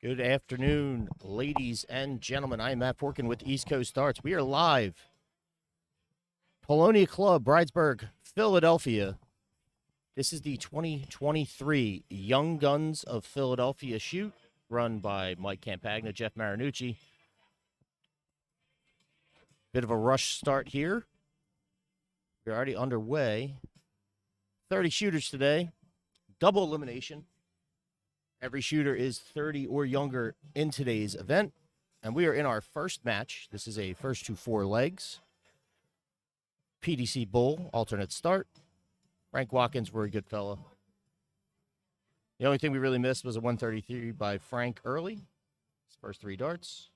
Good afternoon, ladies and gentlemen. I am Matt Forkin with East Coast Starts. We are live. Polonia Club, Bridesburg, Philadelphia. This is the 2023 Young Guns of Philadelphia shoot, run by Mike Campagna, Jeff Marinucci. Bit of a rush start here. We're already underway. 30 shooters today, double elimination. Every shooter is 30 or younger in today's event. And we are in our first match. This is a first to four legs. PDC Bull, alternate start. Frank Watkins, Rory Goodfellow. The only thing we really missed was a 133 by Frank early. His first three darts.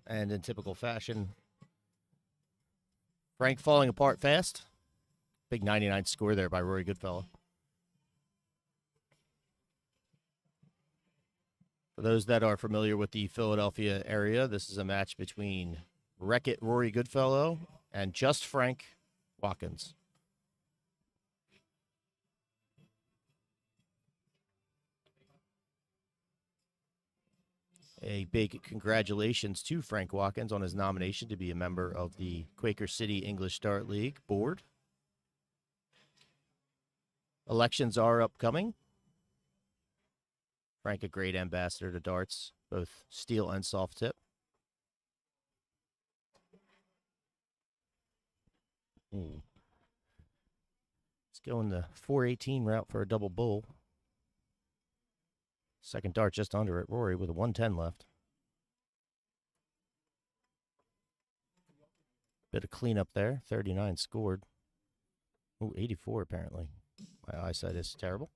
And in typical fashion, Frank falling apart fast. Big 99 score there by Rory Goodfellow. For those that are familiar with the Philadelphia area, this is a match between Wreck-It Rory Goodfellow and Just Frank Watkins. A big congratulations to Frank Watkins on his nomination to be a member of the Quaker City English Dart League board. Elections are upcoming. Frank, a great ambassador to darts, both steel and soft tip. Let's go in the 418 route for a double bull. Second dart just under it. Rory with a 110 left. Bit of cleanup there. 39 scored. Ooh, 84 apparently. My eyesight is terrible.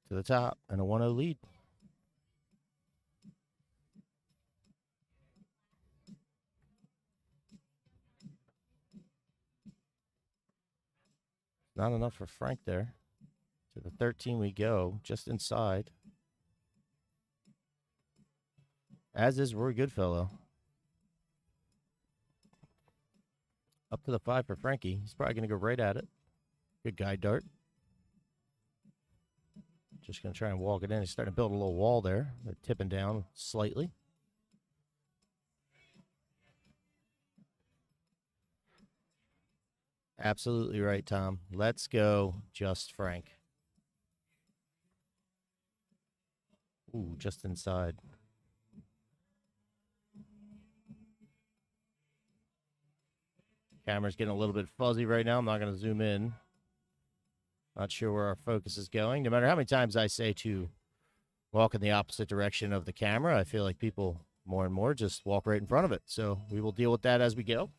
To the top and a 1-0 lead. Not enough for Frank there. To the 13 we go, just inside. As is Rory Goodfellow. Up to the 5 for Frankie. He's probably going to go right at it. Good guide dart. Just going to try and walk it in. He's starting to build a little wall there. They're tipping down slightly. Absolutely right, Tom. Let's go, Just Frank. Ooh, just inside. Camera's getting a little bit fuzzy right now. I'm not going to zoom in. Not sure where our focus is going. No matter how many times I say to walk in the opposite direction of the camera, I feel like people more and more just walk right in front of it. So we will deal with that as we go.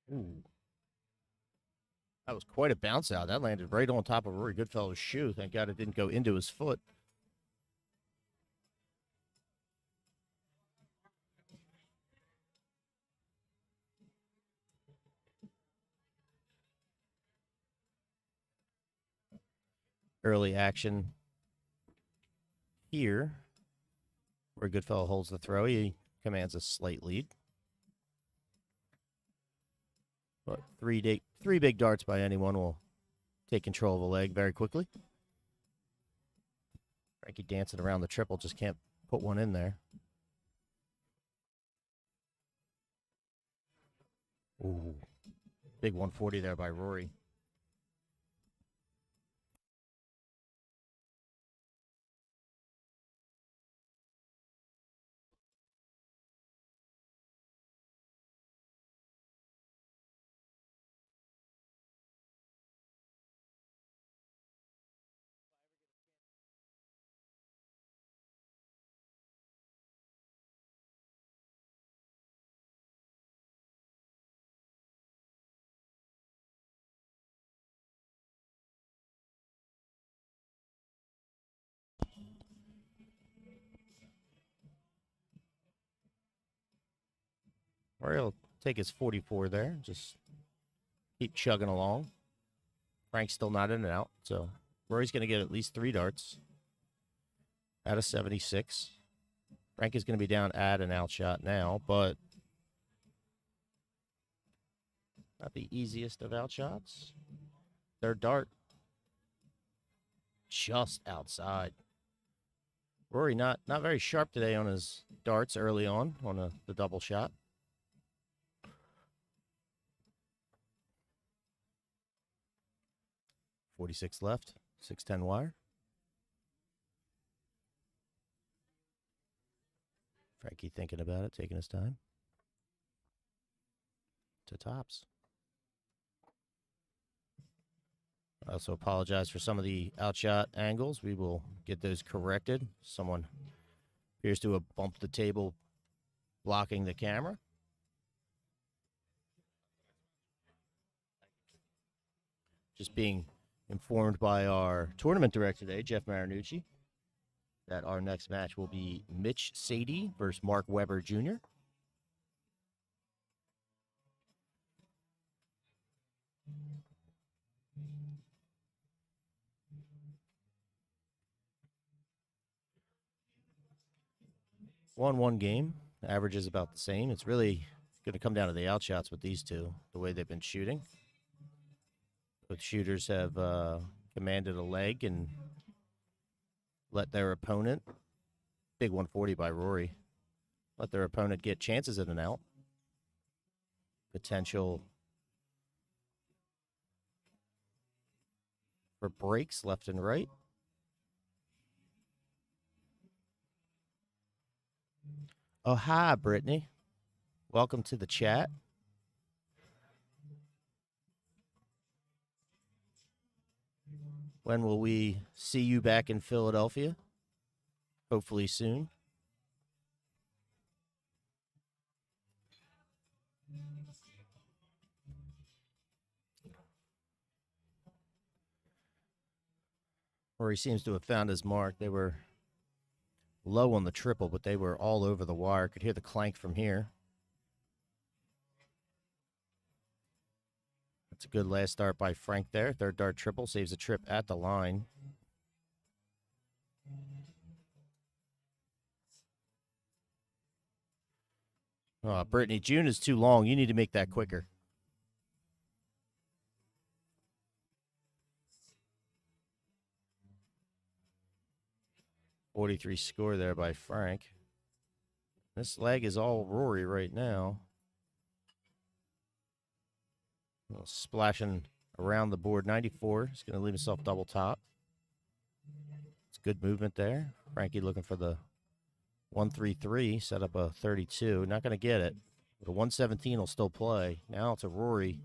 Ooh. That was quite a bounce out. That landed right on top of Rory Goodfellow's shoe. Thank God it didn't go into his foot. Early action here. Rory Goodfellow holds the throw. He commands a slight lead. But three big darts by anyone will take control of a leg very quickly. Frankie dancing around the triple, just can't put one in there. Ooh, big 140 there by Rory. Rory will take his 44 there. Just Keep chugging along. Frank's still not in and out, so Rory's going to get at least 3 darts out of 76. Frank is going to be down at an out shot now, but not the easiest of out shots. Third dart just outside. Rory not very sharp today on his darts early on the double shot. .46 left, 610 wire. Frankie thinking about it, taking his time. To tops. I also apologize for some of the outshot angles. We will get those corrected. Someone appears to have bumped the table, blocking the camera. Just being informed by our tournament director today, Jeff Marinucci, that our next match will be Mitch Sadie versus Mark Weber Jr. One game. Average is about the same. It's really going to come down to the outshots with these two, the way they've been shooting. Both shooters have commanded a leg and let their opponent, big 140 by Rory, let their opponent get chances in and out. Potential for breaks left and right. Oh, hi, Brittany. Welcome to the chat. When will we see you back in Philadelphia? Hopefully soon. Or he seems to have found his mark. They were low on the triple, but they were all over the wire. Could hear the clank from here. That's a good last dart by Frank there. Third dart triple, saves a trip at the line. Oh, Brittany, June is too long. You need to make that quicker. .43 score there by Frank. This leg is all Rory right now. Splashing around the board. 94. He's going to leave himself double top. It's good movement there. Frankie looking for the 133. Set up a 32. Not going to get it. The 117 will still play. Now it's a Rory.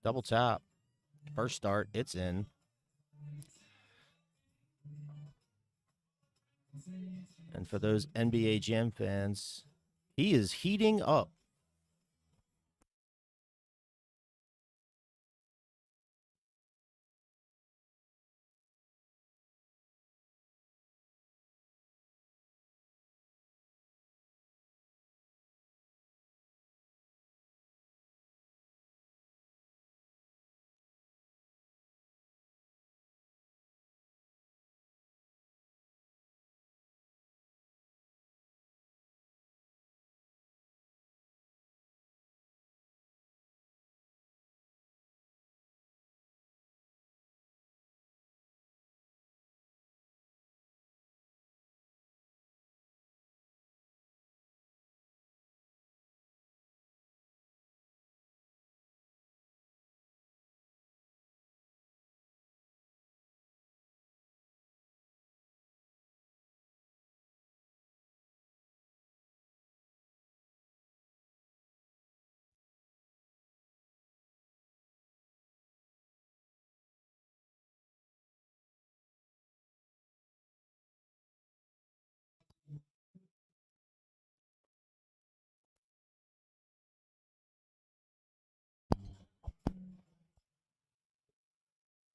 Double top. First start. It's in. And for those NBA Jam fans, he is heating up.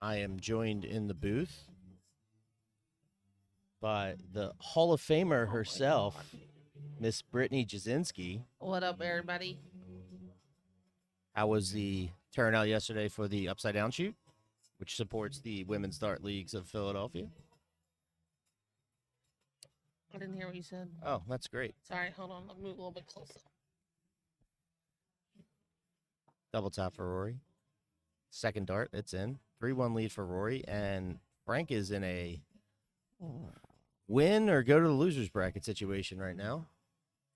I am joined in the booth by the Hall of Famer herself, Miss Brittany Jasinski. What up, everybody? How was the turnout yesterday for the Upside Down Shoot, which supports the Women's Dart Leagues of Philadelphia. I didn't hear what you said. Oh, that's great. Sorry, hold on. I'll move a little bit closer. Double tap for Rory. Second dart, it's in. 3-1 lead for Rory, and Frank is in a win or go to the loser's bracket situation right now.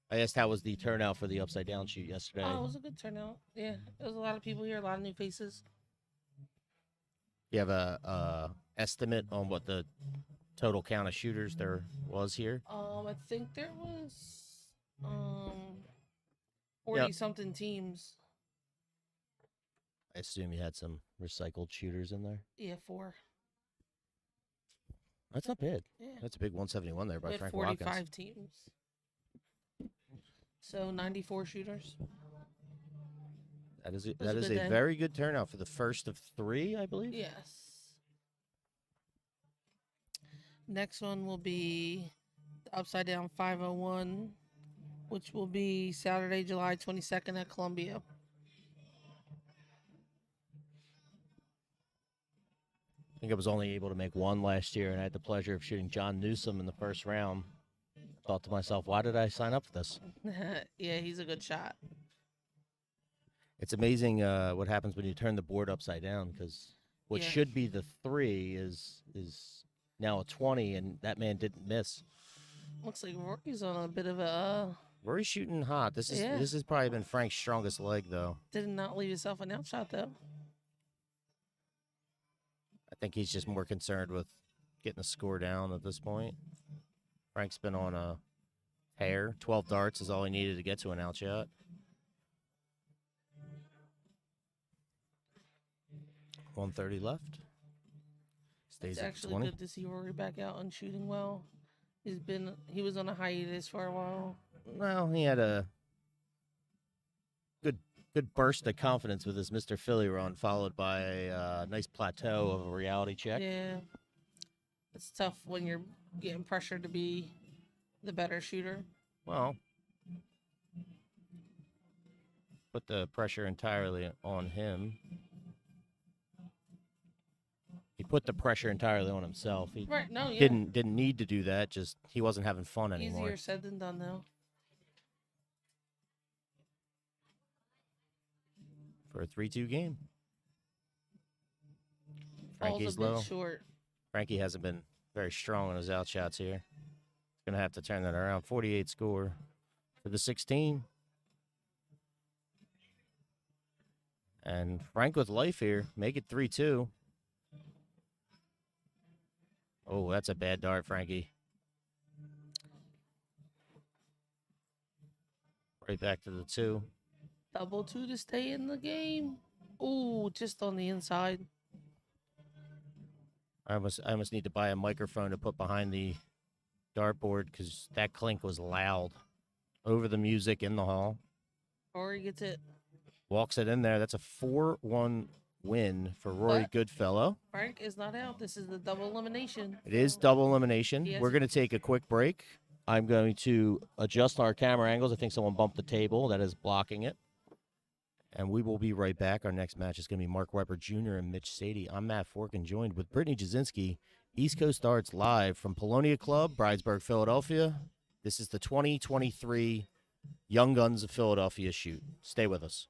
I asked how was the turnout for the Upside Down Shoot yesterday. Oh, it was a good turnout. Yeah, there was a lot of people here, a lot of new faces. You have a estimate on what the total count of shooters there was here? I think there was 40 something teams. I assume you had some recycled shooters in there. Yeah, 4. That's not bad. Yeah, That's a big 171 there by we had Frank 45 Watkins. teams. So 94 shooters. That is a a good day. very good turnout for the first of 3, I believe. Yes. Next one will be the Upside Down 501, which will be Saturday, July 22nd at Columbia. I think I was only able to make one last year, and I had the pleasure of shooting John Newsom in the first round. Thought to myself, why did I sign up for this? Yeah, he's a good shot. It's amazing what happens when you turn the board upside down, because what Yeah. should be the 3 is now a 20, and that man didn't miss. Looks like Rory's on a bit of a Rory's shooting hot. This Yeah. has probably been Frank's strongest leg, though. did not leave himself an outshot though. I think he's just more concerned with getting the score down at this point. Frank's been on a tear. 12 darts is all he needed to get to an outshot. 130 left. Stays It's at actually 20. good to see Rory back out and shooting well. He was on a hiatus for a while. Well, he had a good burst of confidence with his Mr. Philly run, followed by a nice plateau of a reality check. Yeah. It's tough when you're getting pressured to be the better shooter. Well, put the pressure entirely on him. He put the pressure entirely on himself. He Right, no, yeah. didn't need to do that. Just he wasn't having fun anymore. Easier said than done though. For a 3-2 game. Falls Frankie's a bit low. short. Frankie hasn't been very strong on his outshots here. He's going to have to turn that around. 48 score for the 16. And Frank with life here. Make it 3-2. Oh, that's a bad dart, Frankie. Right back to the 2. Double 2 to stay in the game. Ooh, just on the inside. I almost need to buy a microphone to put behind the dartboard because that clink was loud over the music in the hall. Rory gets it. Walks it in there. That's a 4-1 win for Rory But Goodfellow. Frank is not out. This is the double elimination. It is double elimination. Yes. We're going to take a quick break. I'm going to adjust our camera angles. I think someone bumped the table that is blocking it. And we will be right back. Our next match is going to be Mark Weber Jr. and Mitch Sadie. I'm Matt Forkin, joined with Brittany Jasinski. East Coast Darts live from Polonia Club, Bridesburg, Philadelphia. This is the 2023 Young Guns of Philadelphia shoot. Stay with us.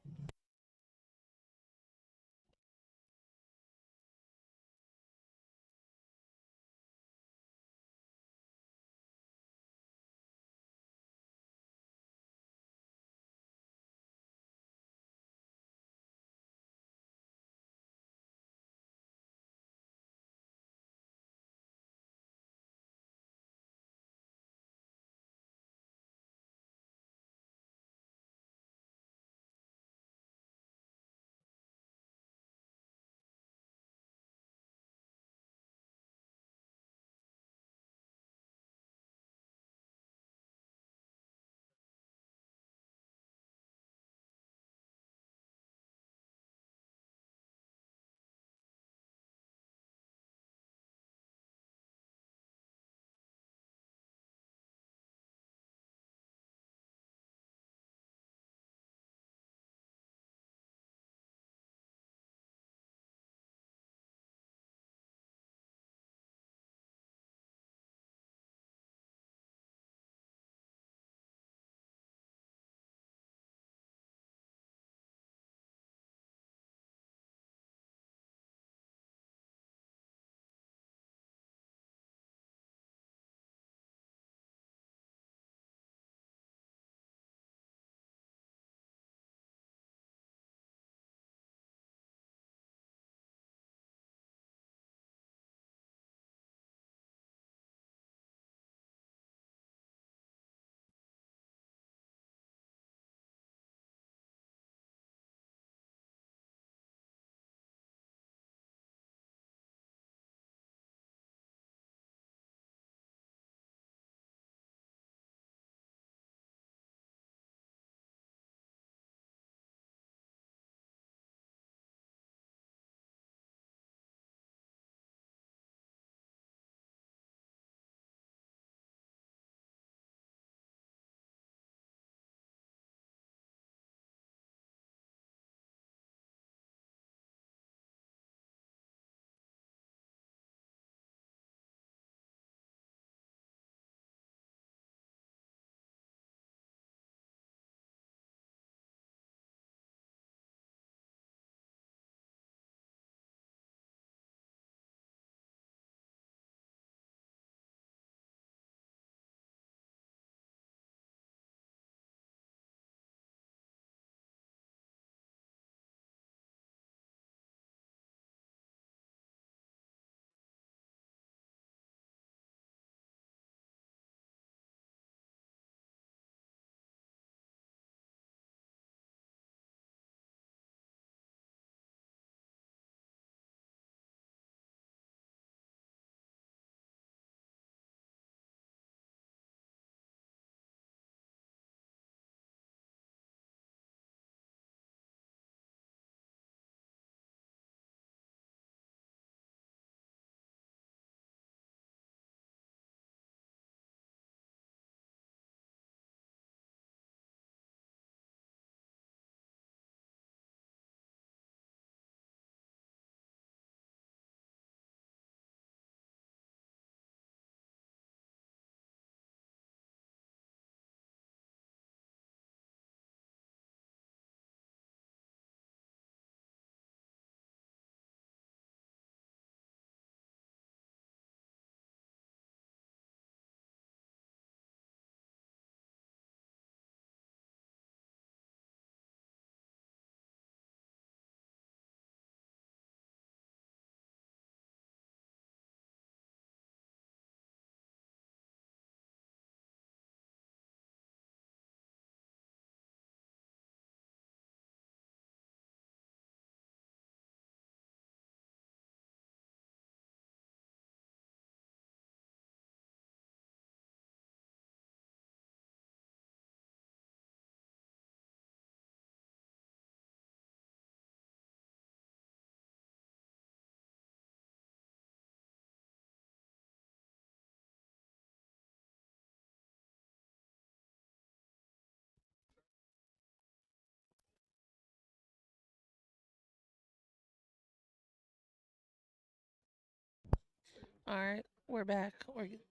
All right, we're back.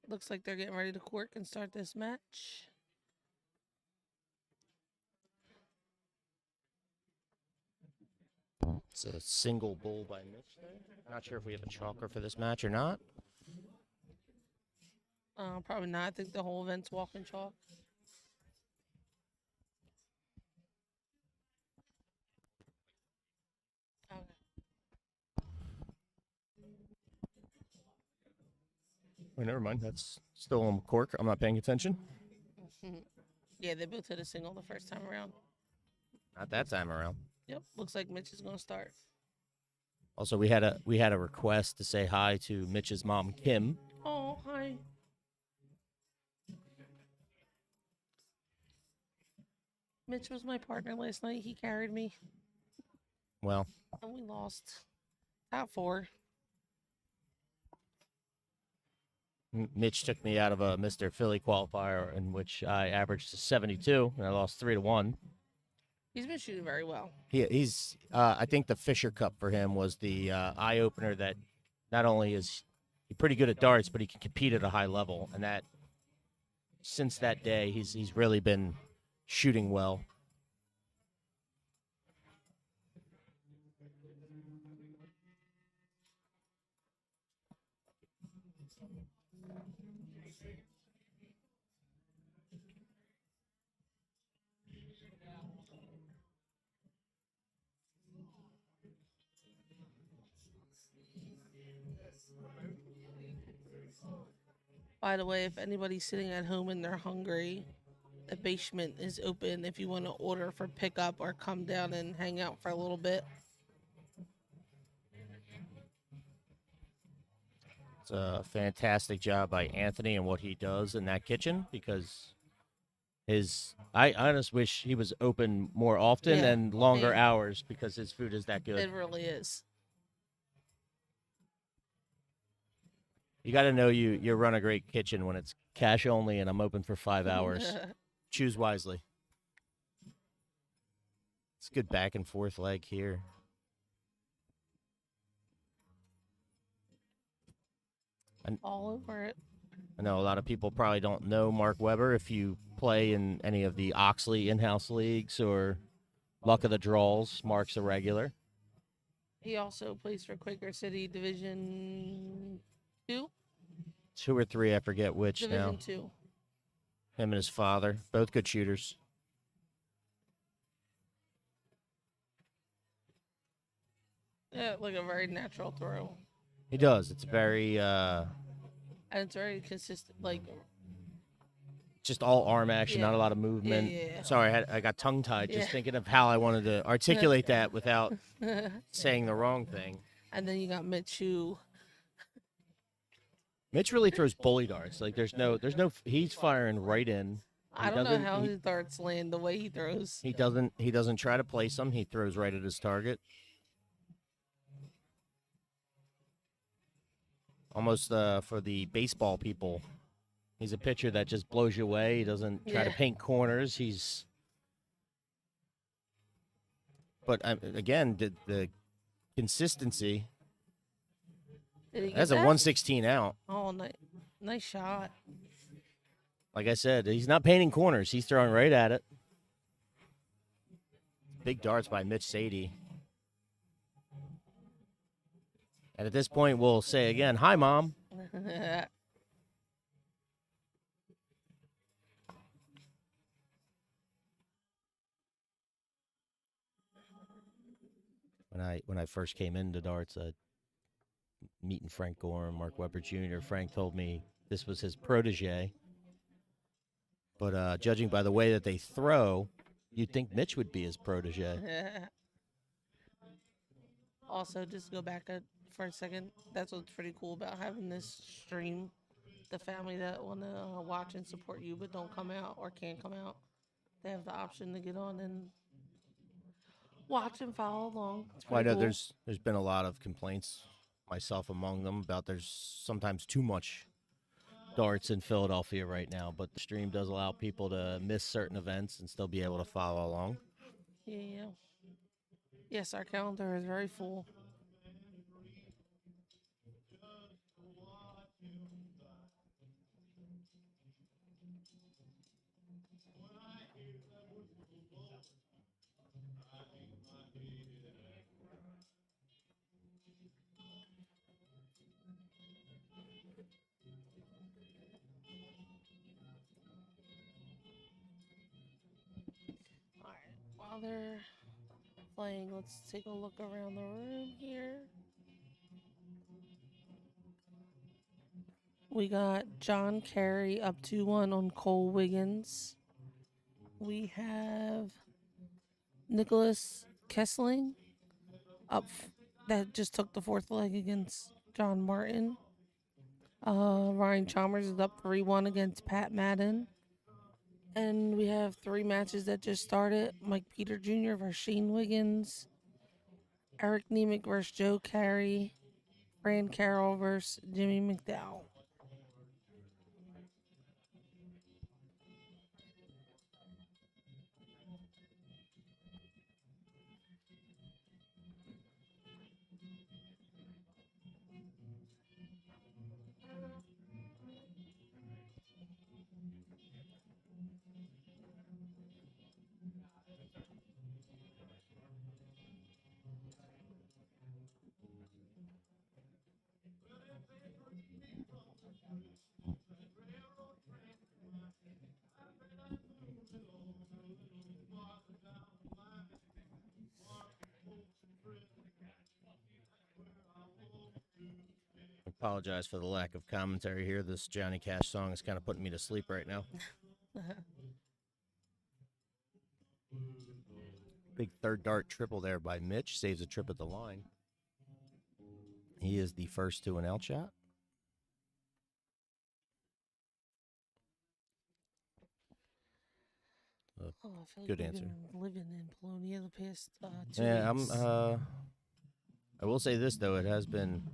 Looks like they're getting ready to cork and start this match. It's a single bull by Mitch there. Not sure if we have a chalker for this match or not. Probably not. I think the whole event's walk and chalk. Okay. Oh, never mind. That's still on cork. I'm not paying attention. Yeah, they both hit a single the first time around. Not that time around. Yep, looks like Mitch is gonna start. Also, we had a request to say hi to Mitch's mom, Kim. Oh, hi. Mitch was my partner last night. He carried me, Well, and we lost. Top 4. Mitch took me out of a Mr. Philly qualifier in which I averaged 72 and I lost 3-1. He's been shooting very well. He's I think the Fisher Cup for him was the eye opener that not only is he pretty good at darts, but he can compete at a high level, and that since that day he's really been shooting well. By the way, if anybody's sitting at home and they're hungry, the basement is open if you want to order for pickup or come down and hang out for a little bit. It's a fantastic job by Anthony and what he does in that kitchen, because I honestly wish he was open more often Yeah, and longer yeah. hours, because his food is that good. It really is. You got to know you run a great kitchen when it's cash only and I'm open for 5 hours. Choose wisely. It's a good back and forth leg here. All over it. I know a lot of people probably don't know Mark Weber if you play in any of the Oxley in-house leagues or Luck of the Draws. Mark's a regular. He also plays for Quaker City Division 2. 2 or 3, I forget which Division now. 2. Him and his father, both good shooters. Yeah, like a very natural throw. He does. It's very And it's very consistent. Like, just all arm action, Yeah. not a lot of movement. Yeah. Sorry, I got tongue-tied just Yeah. thinking of how I wanted to articulate that without saying the wrong thing. And then you got Mitch, who Mitch really throws bully darts. Like there's no he's firing right in. I don't know how his darts land the way he throws. He doesn't try to place them. He throws right at his target. Almost for the baseball people. He's a pitcher that just blows you away. He doesn't try to Yeah. paint corners. But again, the consistency. Did he get That's a that? 116 out. Oh, nice shot. Like I said, he's not painting corners. He's throwing right at it. Big darts by Mitch Sadie. And at this point, we'll say again, hi, Mom. When I first came into darts, meeting Frank Gorham, Mark Weber Jr., Frank told me this was his protege. But judging by the way that they throw, you'd think Mitch would be his protege. Also, just to go back for a second, that's what's pretty cool about having this stream. The family that want to watch and support you but don't come out or can't come out, they have the option to get on and watch and follow along. Well, I know cool. there's been a lot of complaints, myself among them, about there's sometimes too much darts in Philadelphia right now, but the stream does allow people to miss certain events and still be able to follow along. Yeah. Yes, our calendar is very full. they're playing, let's take a look around the room here. We got John Kerry up 2-1 on Cole Wiggins. We have Nicholas Kessling that just took the fourth leg against John Martin. Ryan Chalmers is up 3-1 against Pat Madden. And we have 3 matches that just started. Mike Peter Jr. versus Shane Wiggins. Eric Nemec versus Joe Carey. Fran Carroll versus Jimmy McDowell. Apologize for the lack of commentary here. This Johnny Cash song is kind of putting me to sleep right now. Big third dart triple there by Mitch. Saves a trip at the line. He is the first to an out shot. I feel Good like answer. Been living in Polonia the past 2 Yeah, weeks. I will say this though, it has been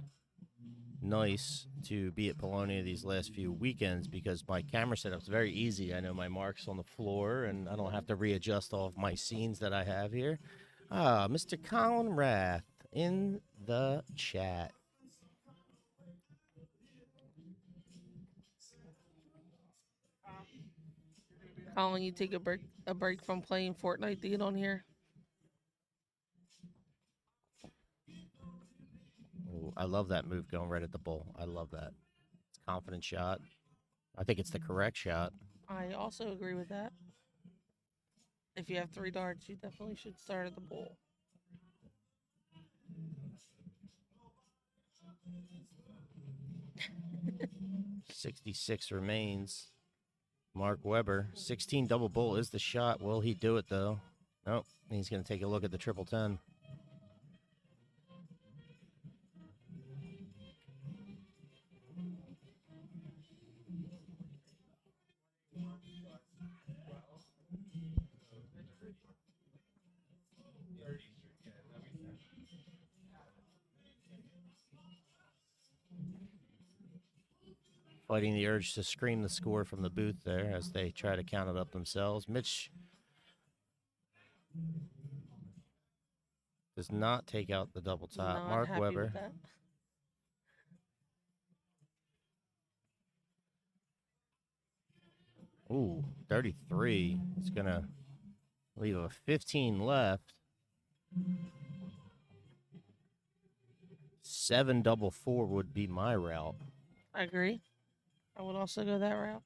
nice to be at Polonia these last few weekends because my camera setup's very easy. I know my marks on the floor, and I don't have to readjust all of my scenes that I have here. Mr. Colin Rath in the chat. Colin, you take a break from playing Fortnite to get on here? Ooh, I love that move going right at the bull. I love that. It's a confident shot. I think it's the correct shot. I also agree with that. If you have 3 darts, you definitely should start at the bull. 66 remains. Mark Webber. 16 double bull is the shot. Will he do it, though? Nope. He's going to take a look at the triple 10. Fighting the urge to scream the score from the booth there as they try to count it up themselves. Mitch does not take out the double top. Not Mark happy Webber. with that. Ooh, 33. It's going to leave a 15 left. 7 double 4 would be my route. I agree. I would also go that route.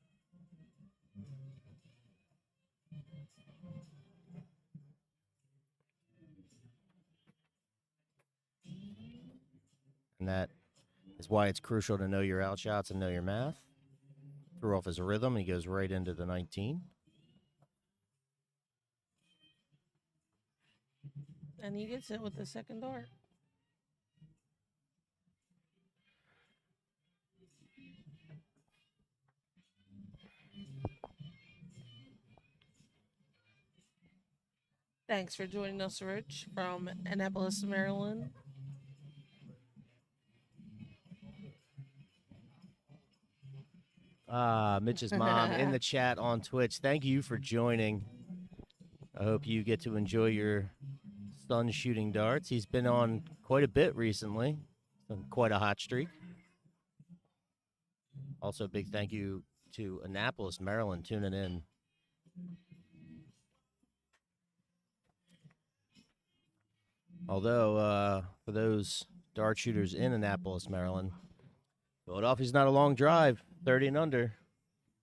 And that is why it's crucial to know your out shots and know your math. Threw off his rhythm. He goes right into the 19. And he gets it with the second dart. Thanks for joining us, Rich, from Annapolis, Maryland. Mitch's mom in the chat on Twitch. Thank you for joining. I hope you get to enjoy your son shooting darts. He's been on quite a bit recently. On quite a hot streak. Also, big thank you to Annapolis, Maryland, tuning in. Although, for those dart shooters in Annapolis, Maryland, Philadelphia's not a long drive, 30 and under.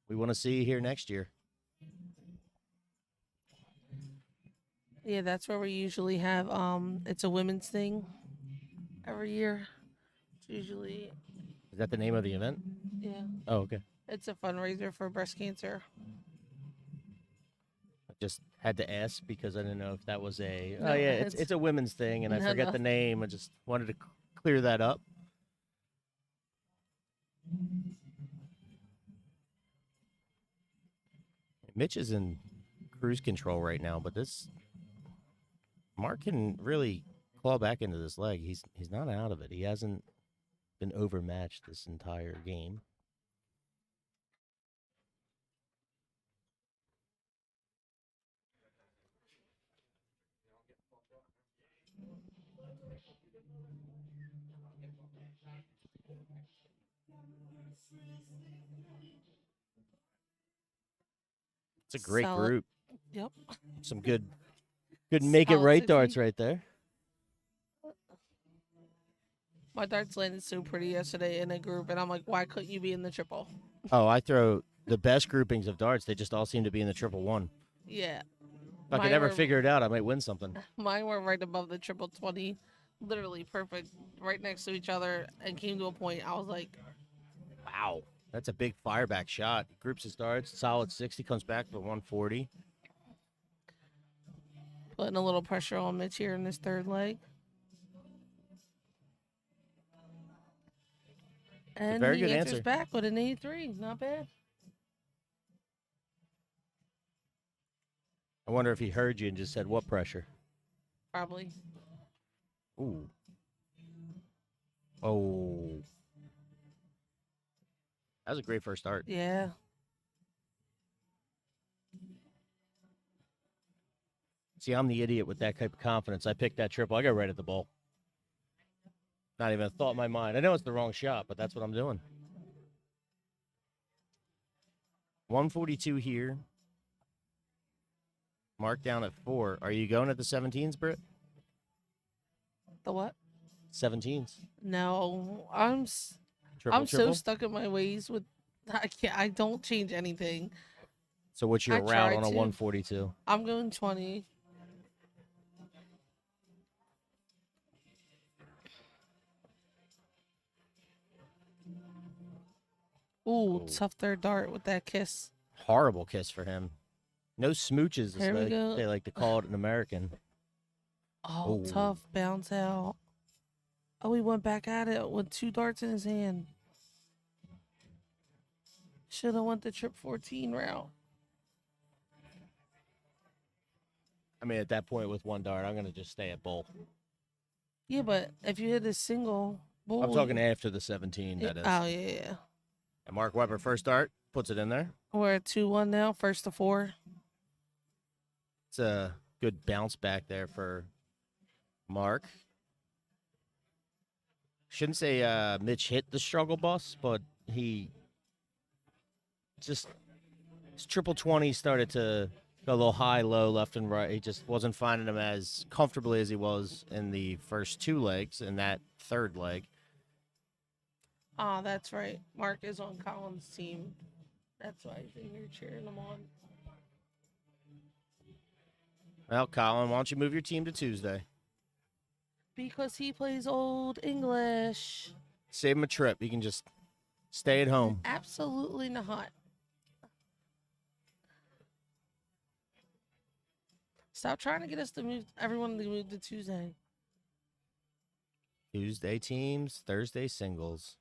We want to see you here next year. Yeah, that's where we usually have. It's a women's thing every year. It's usually, Is that the name of the event? yeah, Oh, okay. it's a fundraiser for breast cancer. I just had to ask because I didn't know if that was a. Oh No, yeah, it's a women's thing, and I no, forget no. the name. I just wanted to clear that up. Mitch is in cruise control right now, but this Mark can really claw back into this leg. He's not out of it. He hasn't been overmatched this entire game. It's a great Solid. group. Yep. Some good make it Solid right 60. darts right there. My darts landed so pretty yesterday in a group, and I'm like, why couldn't you be in the triple? Oh, I throw the best groupings of darts. They just all seem to be in the triple one. Yeah. If I could ever figure it out, I might win something. Mine were right above the triple 20, literally perfect, right next to each other, and came to a point I was like, Wow. That's a big fireback shot. Groups his darts, solid 60, comes back for 140. putting a little pressure on Mitch here in this third leg. And very he good answers answer. back with an 83. Not bad. I wonder if he heard you and just said, what pressure? Probably. Ooh. Oh. That was a great first start. Yeah. See, I'm the idiot with that type of confidence. I picked that triple. I go right at the ball. Not even a thought in my mind. I know it's the wrong shot, but that's what I'm doing. 142 here. Mark down at 4. Are you going at the 17s, Britt? The what? 17s. No, Triple, I'm so stuck in my ways with I can't I don't change anything. So what's your I route tried on a to. 142? I'm going 20. Ooh, Oh. tough third dart with that kiss. Horrible kiss for him. No smooches, as Here we go. they like to call it in American. Oh, tough bounce out. Oh, he went back at it with 2 darts in his hand. Should have went the trip 14 route. I mean, at that point with 1 dart, I'm going to just stay at bowl. Yeah, but if you hit a single bull, I'm talking after the 17, that is. Oh, yeah. And Mark Webber, first dart, puts it in there. We're at 2-1 now, first to 4. It's a good bounce back there for Mark. Shouldn't say Mitch hit the struggle bus, but he just his triple 20 started to go a little high, low, left and right. He just wasn't finding them as comfortably as he was in the first 2 legs and that third leg. Ah, that's right. Mark is on Colin's team. That's why he's in here cheering him on. Well, Colin, why don't you move your team to Tuesday? Because he plays Old English. Save him a trip. He can just stay at home. Absolutely not. Stop trying to get us to move everyone to move to Tuesday. Tuesday teams, Thursday singles.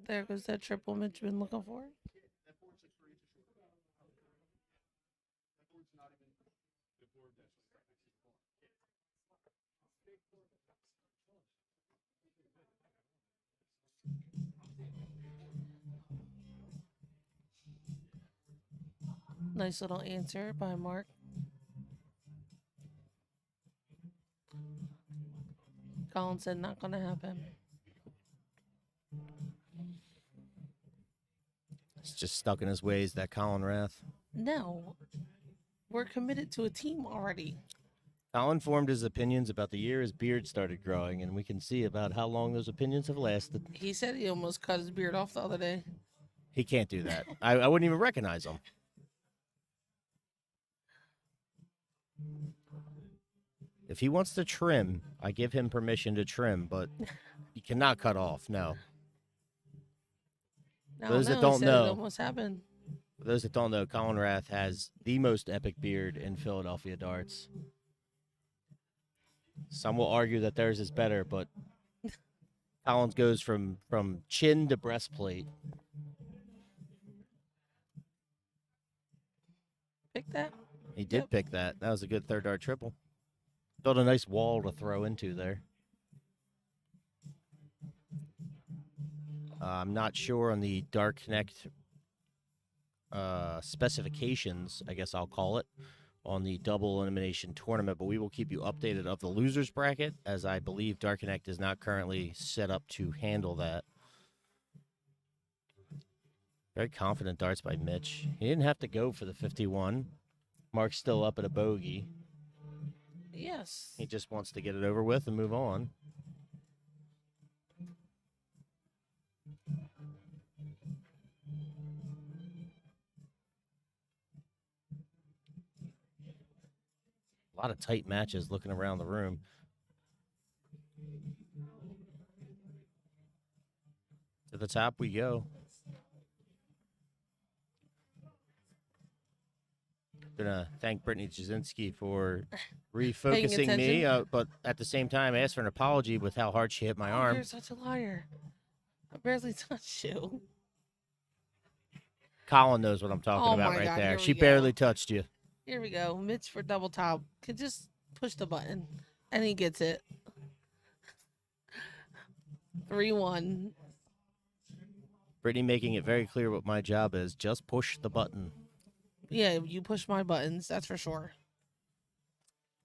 There goes that triple Mitch been looking for. Nice little answer by Mark. Colin said not going to happen. He's just stuck in his ways, that Colin Rath. No. We're committed to a team already. Colin formed his opinions about the year his beard started growing, and we can see about how long those opinions have lasted. He said he almost cut his beard off the other day. He can't do that. I wouldn't even recognize him. If he wants to trim, I give him permission to trim, but he cannot cut off. No. I Those don't that know. He don't said it know, almost happened. for those that don't know, Colin Rath has the most epic beard in Philadelphia darts. Some will argue that theirs is better, but Collins goes from chin to breastplate. Pick that. He did Yep. pick that. That was a good third dart triple. Built a nice wall to throw into there. I'm not sure on the Dark Connect specifications, I guess I'll call it, on the double elimination tournament, but we will keep you updated of the losers bracket, as I believe Dark Connect is not currently set up to handle that. Very confident darts by Mitch. He didn't have to go for the 51. Mark's still up at a bogey. Yes. He just wants to get it over with and move on. A lot of tight matches looking around the room. To the top we go. Gonna thank Brittany Jasinski for refocusing me, but at the same time, I asked for an apology with how hard she hit my arm. You're such a liar. I barely touched you. Colin knows what I'm talking about my right God, there. here She we barely go. touched you. Here we go. Mitch for double top. Could just push the button, and he gets it. 3-1. Brittany making it very clear what my job is. Just push the button. Yeah, you push my buttons. That's for sure.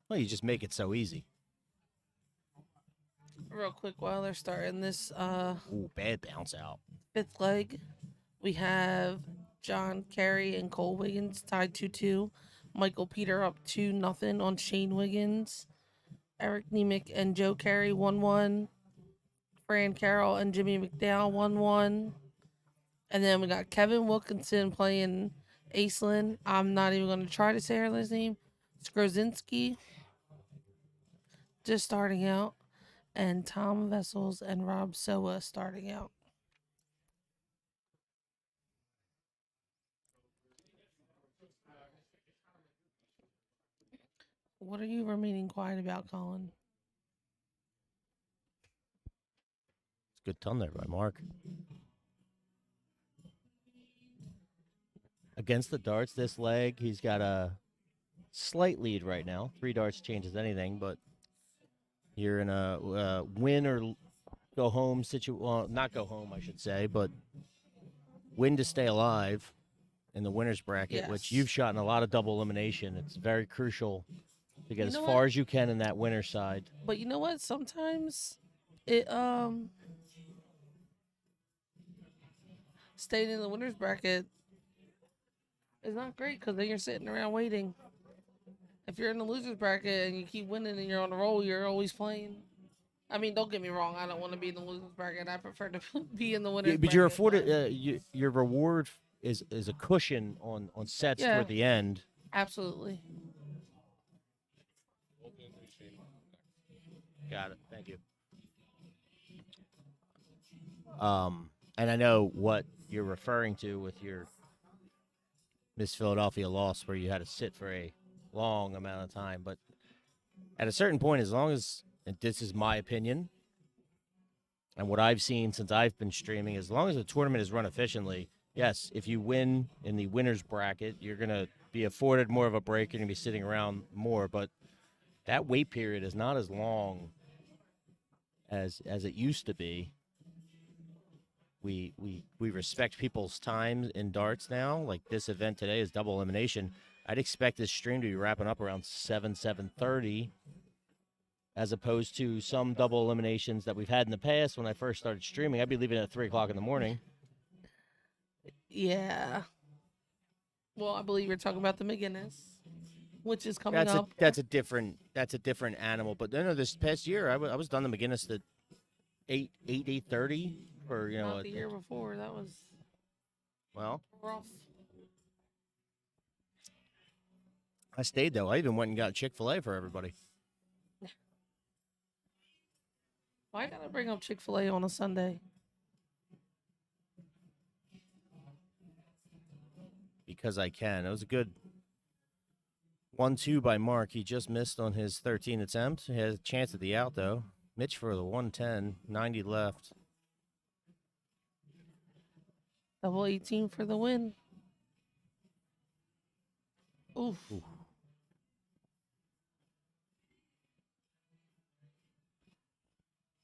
Well, you just make it so easy. Real quick, while they're starting this Ooh, bad bounce out. fifth leg, we have John Kerry and Cole Wiggins tied 2-2. Michael Peter up 2-0 on Shane Wiggins. Eric Nemick and Joe Carey 1-1. Fran Carroll and Jimmy McDowell 1-1. And then we got Kevin Wilkinson playing Aislinn. I'm not even going to try to say her last name. Skrozinski just starting out. And Tom Vessels and Rob Soa starting out. What are you remaining quiet about, Colin? It's a good ton there by Mark. Against the darts this leg, he's got a slight lead right now. 3 darts changes anything, but you're in a win or go home situation. Well, not go home, I should say, but win to stay alive in the winner's bracket, which you've shot in a lot of double elimination. It's very crucial to get as far as you can in that winner's side. But you know what? Sometimes it staying in the winner's bracket is not great because then you're sitting around waiting. If you're in the loser's bracket and you keep winning and you're on a roll, you're always playing. I mean, don't get me wrong. I don't want to be in the loser's bracket. I prefer to be in the winner's bracket. But you're afforded. Your reward is a cushion on sets toward the end. Absolutely. Got it. Thank you. And I know what you're referring to with your Miss Philadelphia loss, where you had to sit for a long amount of time. But at a certain point, as long as, and this is my opinion, and what I've seen since I've been streaming, as long as the tournament is run efficiently, yes, if you win in the winner's bracket, you're going to be afforded more of a break. You're going to be sitting around more, but that wait period is not as long as it used to be. We respect people's time in darts now. Like this event today is double elimination. I'd expect this stream to be wrapping up around 7:30, as opposed to some double eliminations that we've had in the past. When I first started streaming, I'd be leaving at 3 o'clock in the morning. Yeah. Well, I believe you're talking about the McGinnis, which is coming up. That's a different animal. But no, this past year I was done the McGinnis at 8:30 for Not the year before. That was rough. I stayed, though. I even went and got Chick-fil-A for everybody. Why gotta bring up Chick-fil-A on a Sunday? Because I can. It was a good 1-2 by Mark. He just missed on his 13 attempt. He has a chance at the out, though. Mitch for the 110, 90 left. Double 18 for the win. Oof. Ooh.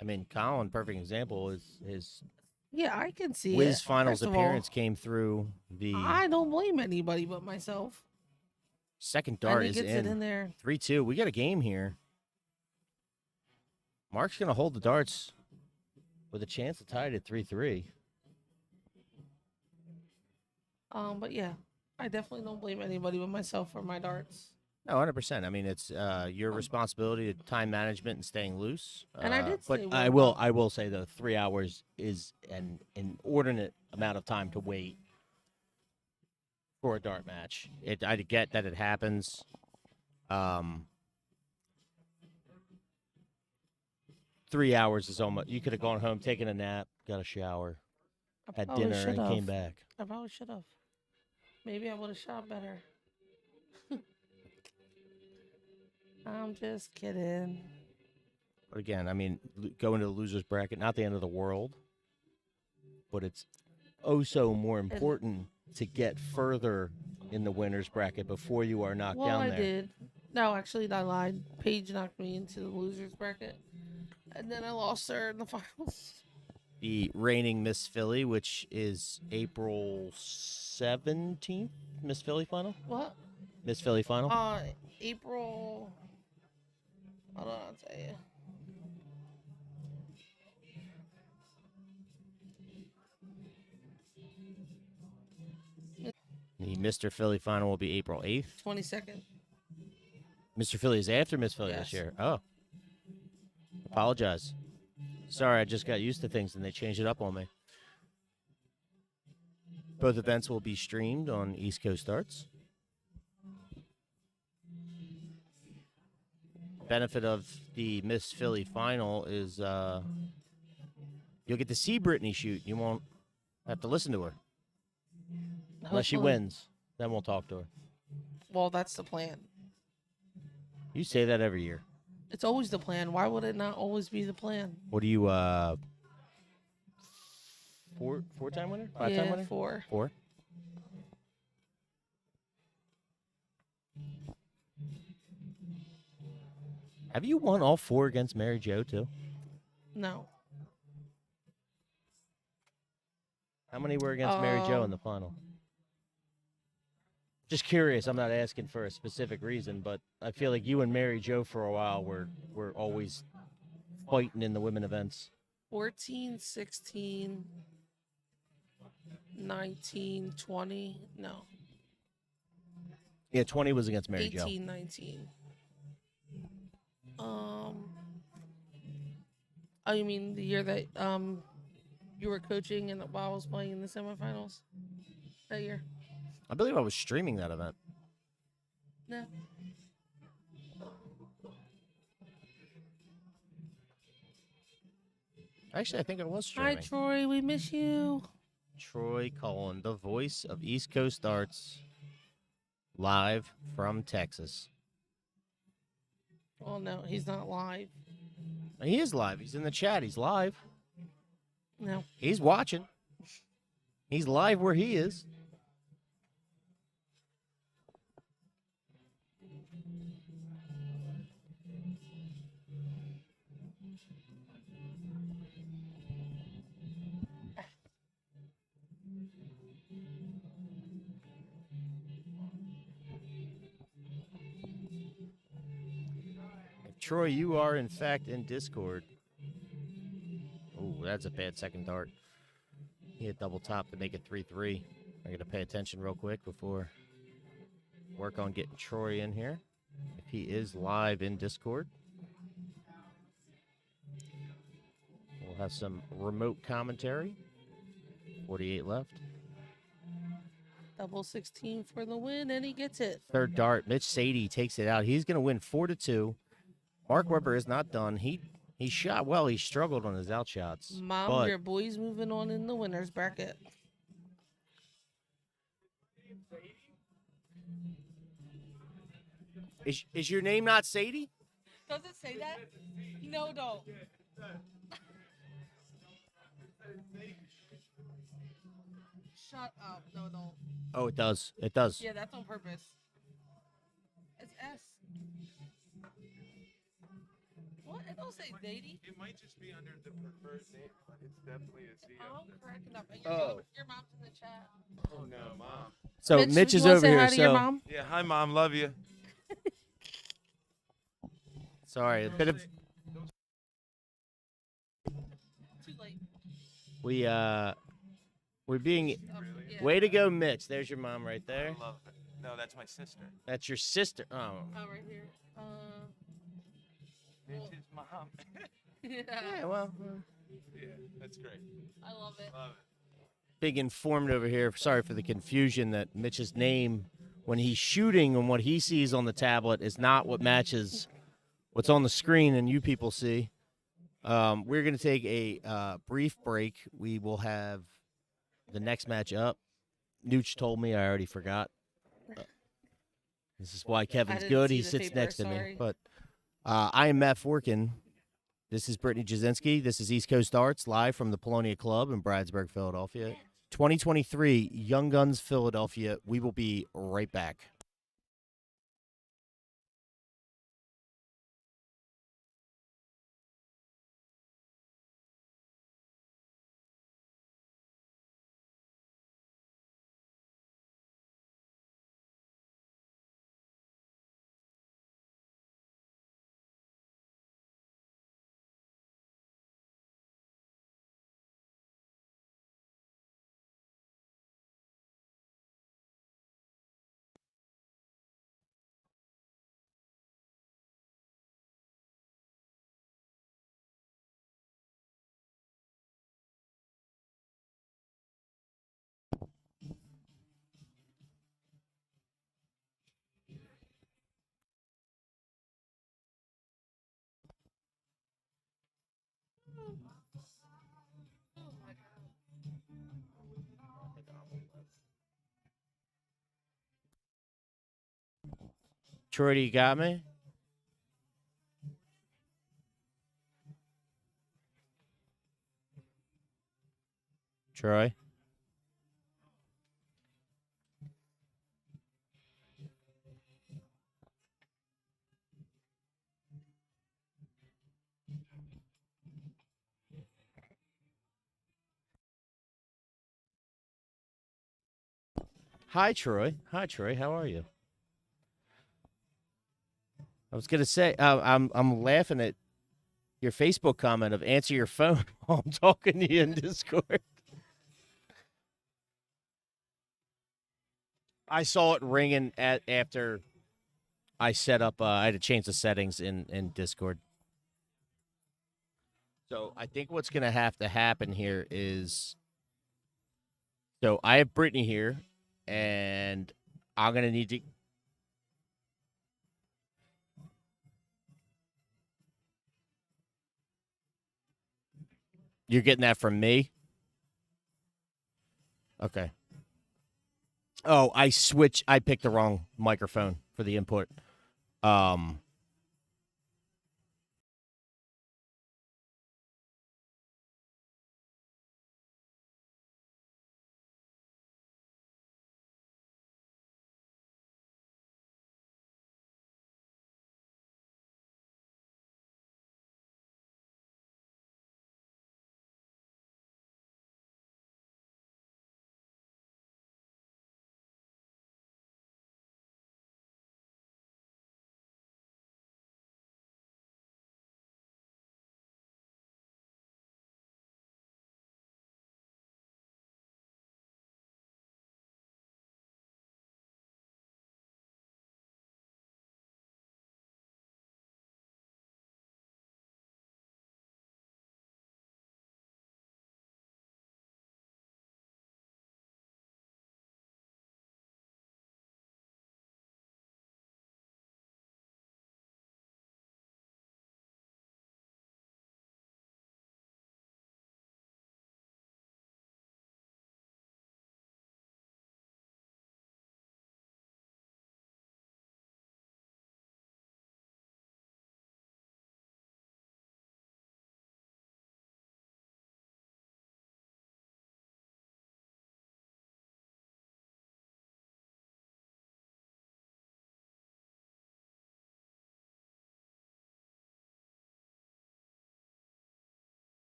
I mean, Colin, perfect example, is his Yeah, I can see Wiz it. finals First of all, appearance came through the I don't blame anybody but myself. second And dart he is gets it in there. 3-2. We got a game here. Mark's going to hold the darts with a chance to tie it at 3-3. But yeah, I definitely don't blame anybody but myself for my darts. No, 100%. I mean, it's your responsibility to time management and staying loose. And I did but say I well will I will say though, 3 hours is an inordinate amount of time to wait for a dart match. I get that it happens. 3 hours is almost. You could have gone home, taken a nap, got a shower, I had probably dinner, and should've. came back. I probably should have. Maybe I would have shot better. I'm just kidding. But again, I mean, going to the losers bracket, not the end of the world, but it's oh so more important to get further in the winners bracket before you are knocked down there. I did. No, actually, I lied. Paige knocked me into the losers bracket, and then I lost her in the finals. The reigning Miss Philly, which is April 17th, Miss Philly final? What? Miss Philly final? April. Hold on, I'll tell you. The Mr. Philly final will be April 8th. 22nd. Mr. Philly is after Miss Philly this year. Oh. Apologize. Sorry, I just got used to things and they changed it up on me. Both events will be streamed on East Coast Darts. Benefit of the Miss Philly final is you'll get to see Brittany shoot. You won't have to listen to her. Unless she Hopefully. wins. Then we'll talk to her. Well, that's the plan. You say that every year. It's always the plan. Why would it not always be the plan? What are you, four-time winner? Five-time winner? Four. Four? Have you won all four against Mary Jo, too? No. How many were against Mary Jo in the final? Just curious. I'm not asking for a specific reason, but I feel like you and Mary Jo for a while were always fighting in the women events. 14, 16, 19, 20. No. Yeah, 20 was against Mary Jo. 18, 19. Oh, you mean the year that you were coaching and while I was playing in the semifinals? That year? I believe I was streaming that event. No. Actually, I think I was streaming. Hi, Troy. We miss you. Troy Cullen, the voice of East Coast Darts, live from Texas. Oh, no. He's not live. He is live. He's in the chat. He's live. No. He's watching. He's live where he is. Troy, you are in fact in Discord. Oh, that's a bad second dart. He hit double top to make it 3-3. I got to pay attention real quick before work on getting Troy in here. If he is live in Discord, we'll have some remote commentary. 48 left. Double 16 for the win, and he gets it. Third dart. Mitch Sadie takes it out. He's going to win 4-2. Mark Weber is not done. He shot well. He struggled on his outshots. Mom, but your boy's moving on in the winner's bracket. is your name not Sadie? Does it say that? No, don't. Shut up. No, don't. Oh, it does. It does. Yeah, that's on purpose. It's S. What? It don't say Zadie. It might just be under the preferred name, but it's definitely a Z. I'm cracking up. And Oh. your mom's in the chat. Oh no, mom. So Mitch you is wanna over say here. hi to your So mom? Yeah, hi mom, love you. sorry, a bit of Too late. we're being Yeah. way to go, Mitch. There's your mom right there. I love it. No, that's my sister. That's your sister. Oh, Oh, right here. Mitch's mom. Yeah. yeah. Well, Yeah, that's great. I love it. Love it. big informed over here. Sorry for the confusion that Mitch's name, when he's shooting and what he sees on the tablet, is not what matches what's on the screen and you people see. We're going to take a brief break. We will have the next match up. Nooch told me. I already forgot. This is why Kevin's didn't good. see He the sits paper, next to me. sorry. But I am Matt Forkin. This is Brittany Jasinski. This is East Coast Arts, live from the Polonia Club in Bradesburg, Philadelphia. 2023 Young Gunz, Philadelphia. We will be right back. Troy, do you got me? Troy? Hi, Troy. Hi, Troy. How are you? I was gonna say, I'm laughing at your Facebook comment of answer your phone while I'm talking to you in Discord. I saw it ringing after I set up. I had to change the settings in Discord. So I think what's gonna have to happen here is, so I have Brittany here, and I'm gonna need to. You're getting that from me? Okay. Oh, I picked the wrong microphone for the input.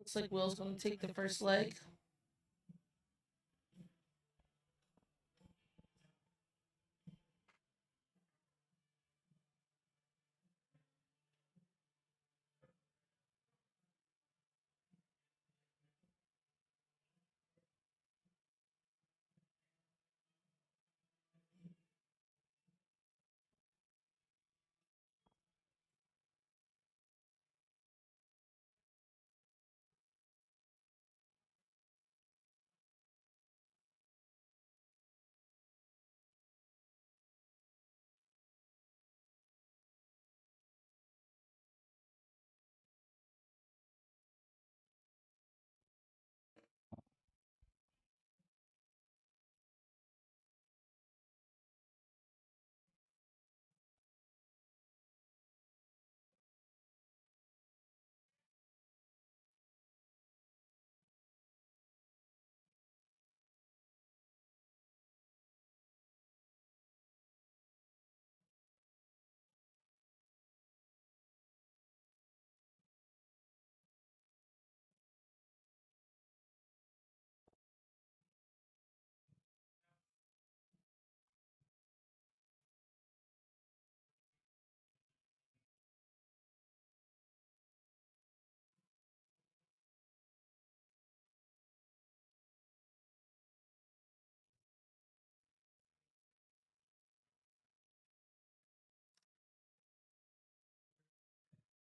Looks like Will's going to take the first leg.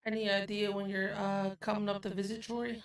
Any idea when you're coming up to visit Troy?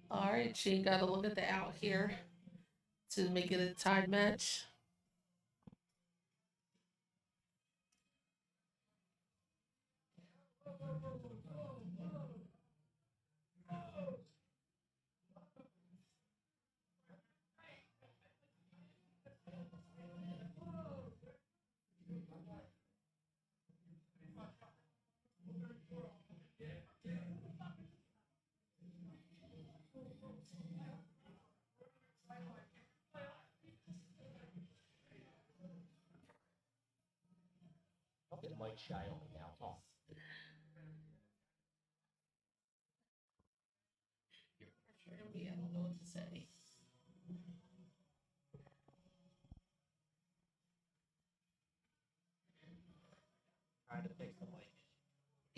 All right, she got to look at the out here to make it a tied match. Don't get Mike shy on me now. Come on.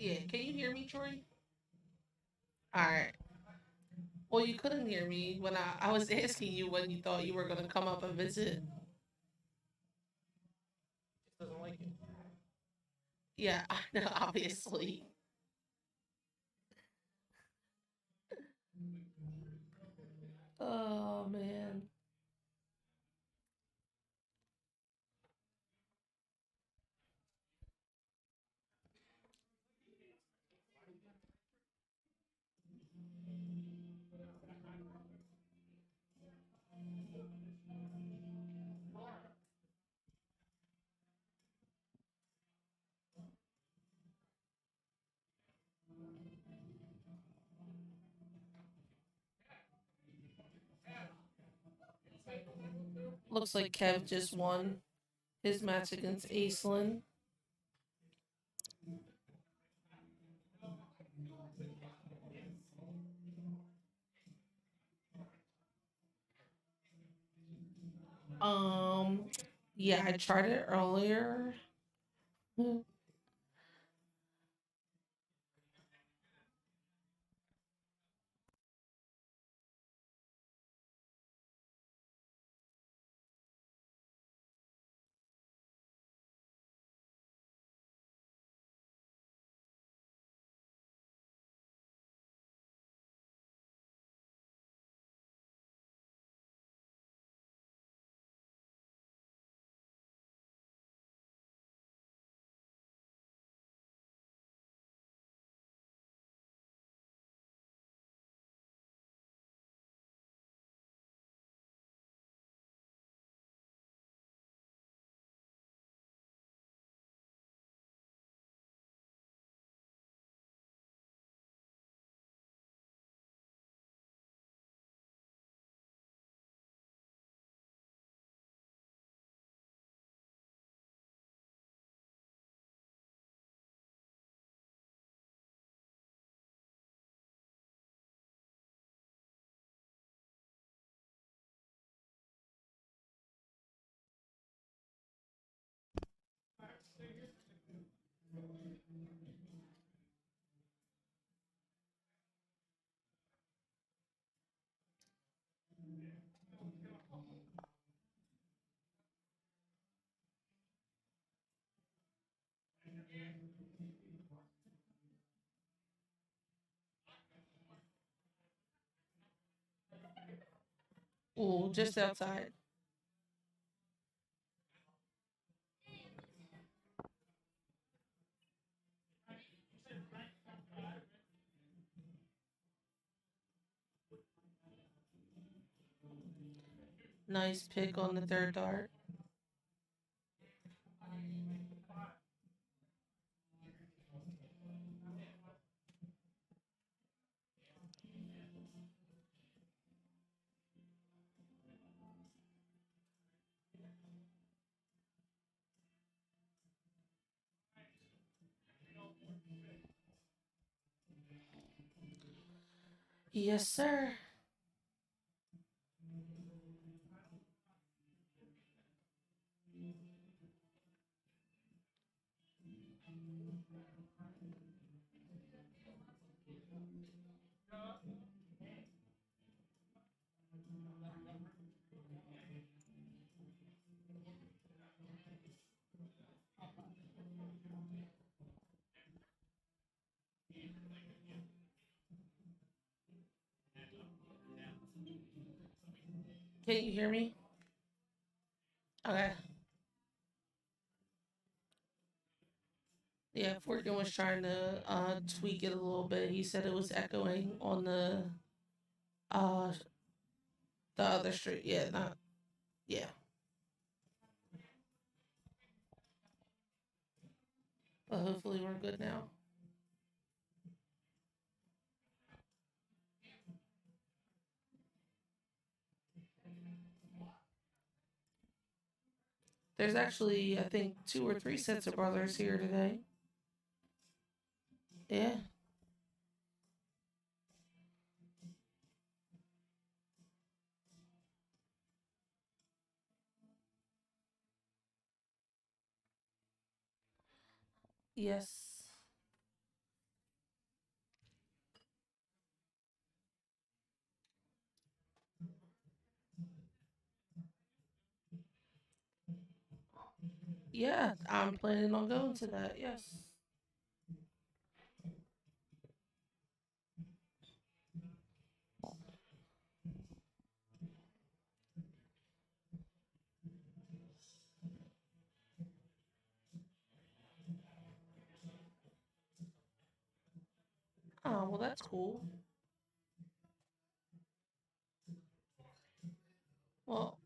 Yeah, can you hear me, Troy? All right. Well, you couldn't hear me when I was asking you when you thought you were going to come up and visit. Doesn't like it. Yeah, I know, obviously. Oh, man. Looks like Kev just won his match against Aislinn. Um, yeah, I tried it earlier. Ooh, just outside. Nice pick on the third dart. Yes, sir. Can you hear me? Okay. Yeah, Forkin was trying to tweak it a little bit. He said it was echoing on uh the other street. Yeah, not yeah. But hopefully we're good now. There's actually, I think, 2 or 3 sets of brothers here today. Yeah. Yes. Yeah, I'm planning on going to that. Yes. Oh, well, that's cool. Well,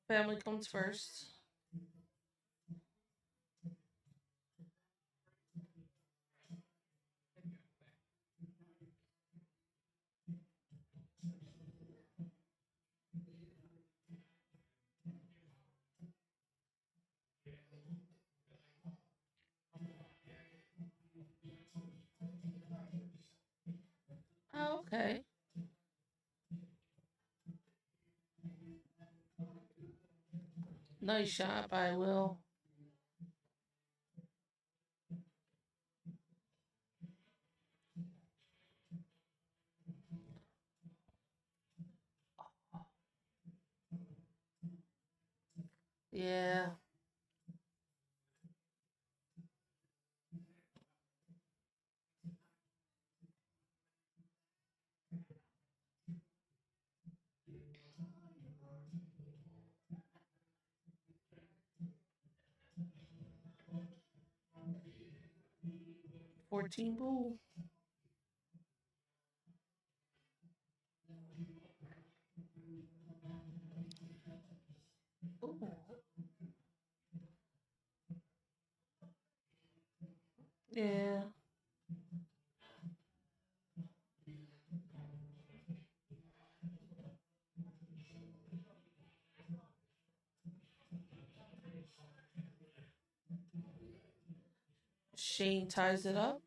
family comes first. Oh, okay. Nice shot by Will. Yeah. 14 bull. Ooh. Yeah. Shane ties it up.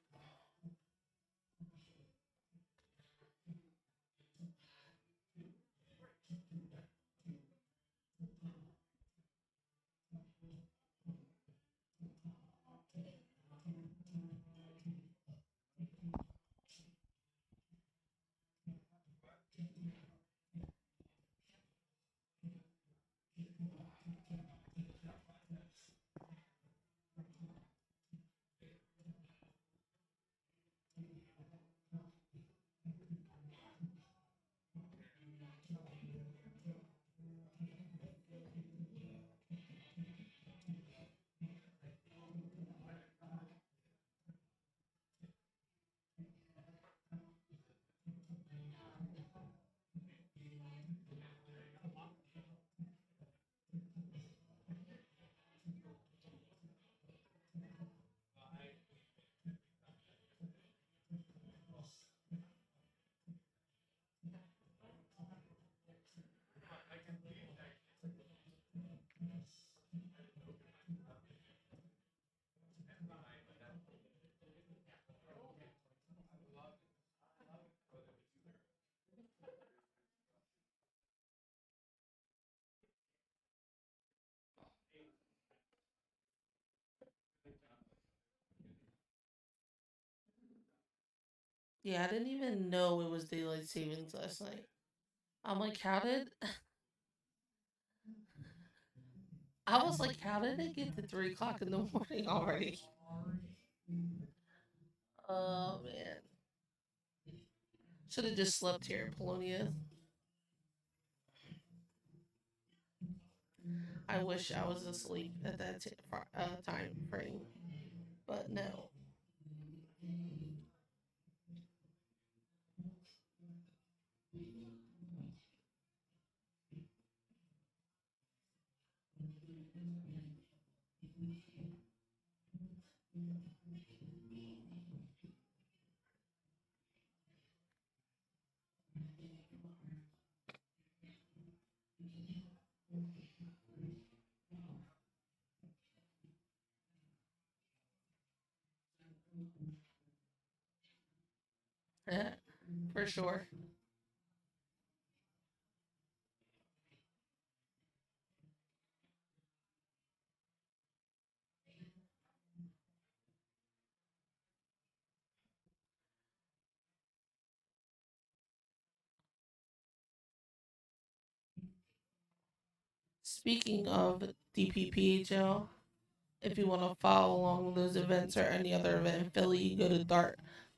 Yeah, I didn't even know it was daylight savings last night. I'm like, how did I was like, how did it get to 3 o'clock in the morning already? Oh man. Should have just slept here in Polonia. I wish I was asleep at that time frame, but no. Yeah, for sure. Speaking of DPPHL, if you want to follow along with those events or any other event in Philly, go to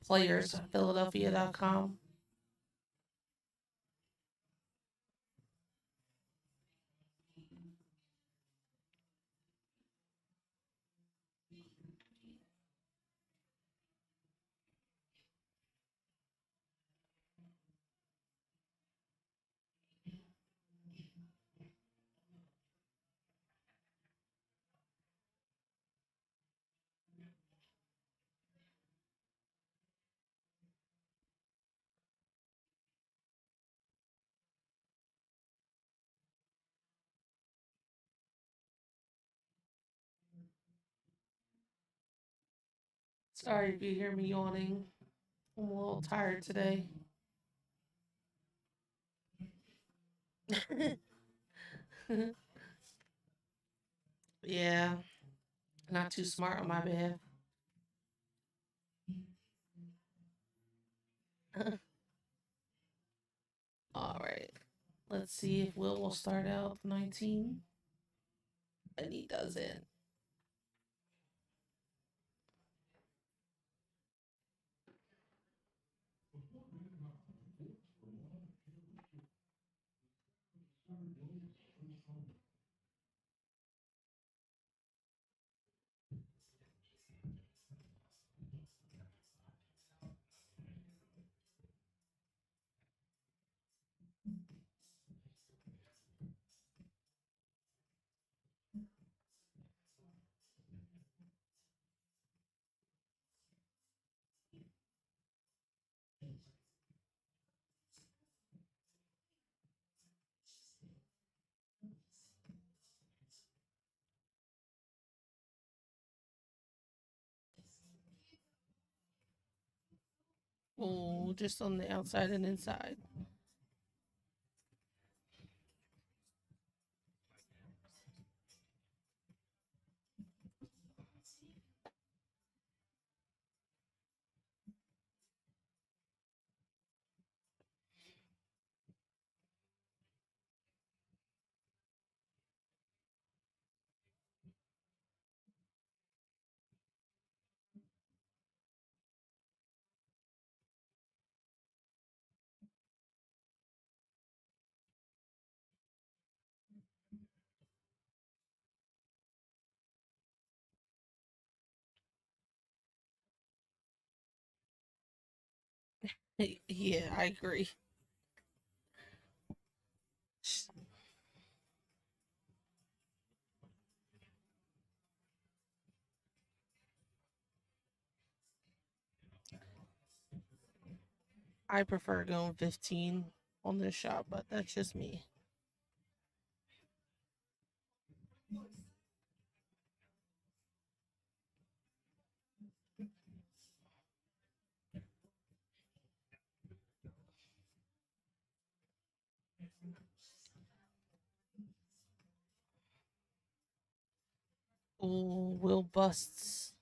dartplayersphiladelphia.com. Sorry if you hear me yawning. I'm a little tired today. Yeah, not too smart on my behalf. All right. Let's see if Will start out 19. And he doesn't. Oh, just on the outside and inside. Yeah, I agree. I prefer going 15 on this shot, but that's just me. Oh, Will busts.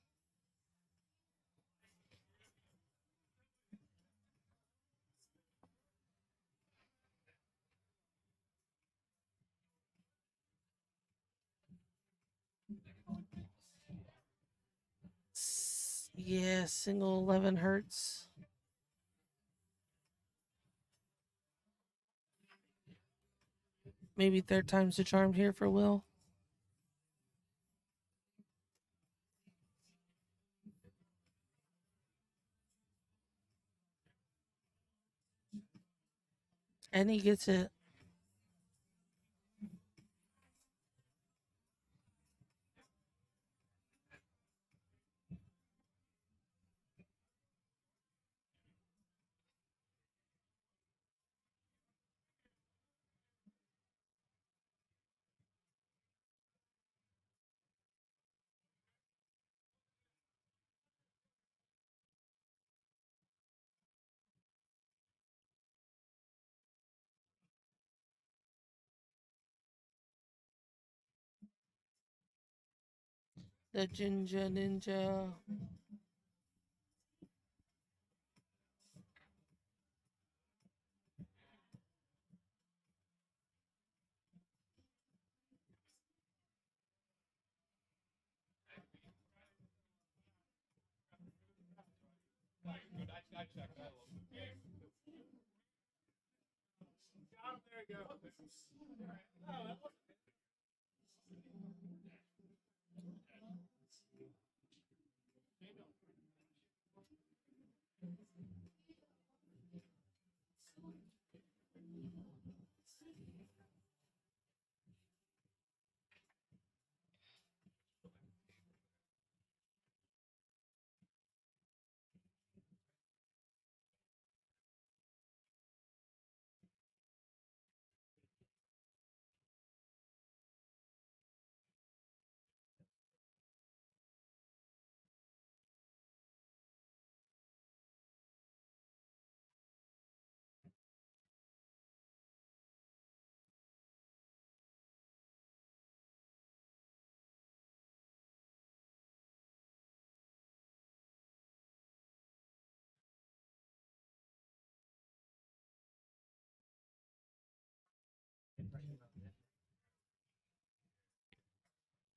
Yeah, single 11 hurts. Maybe third time's the charm here for Will. And he gets it. The Ginger Ninja.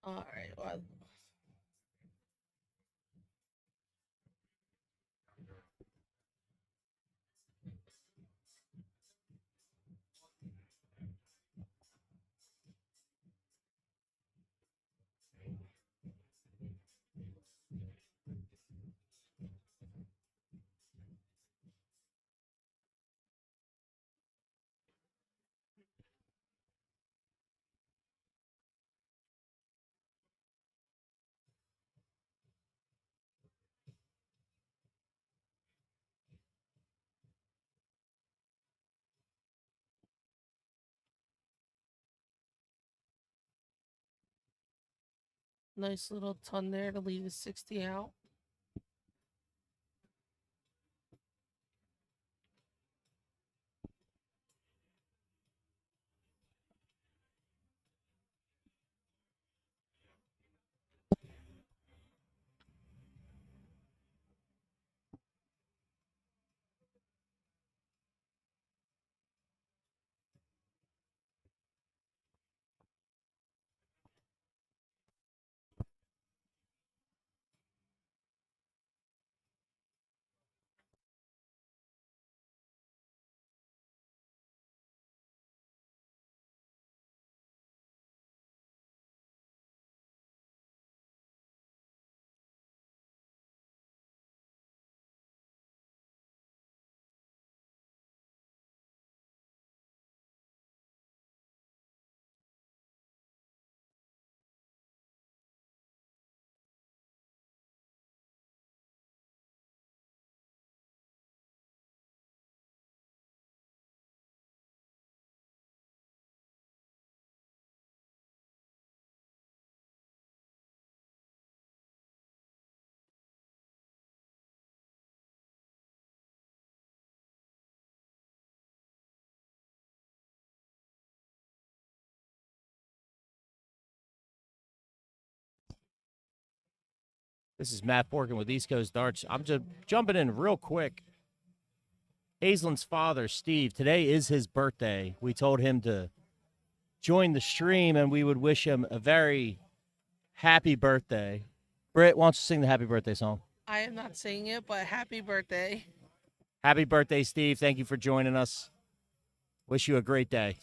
All right. Well, nice little ton there to leave the 60 out. This is Matt Porkin with East Coast Darts. I'm just jumping in real quick. Aislin's father, Steve, today is his birthday. We told him to join the stream and we would wish him a very happy birthday. Britt, why don't you sing the happy birthday song? I am not saying it, but happy birthday. Happy birthday, Steve. Thank you for joining us. Wish you a great day.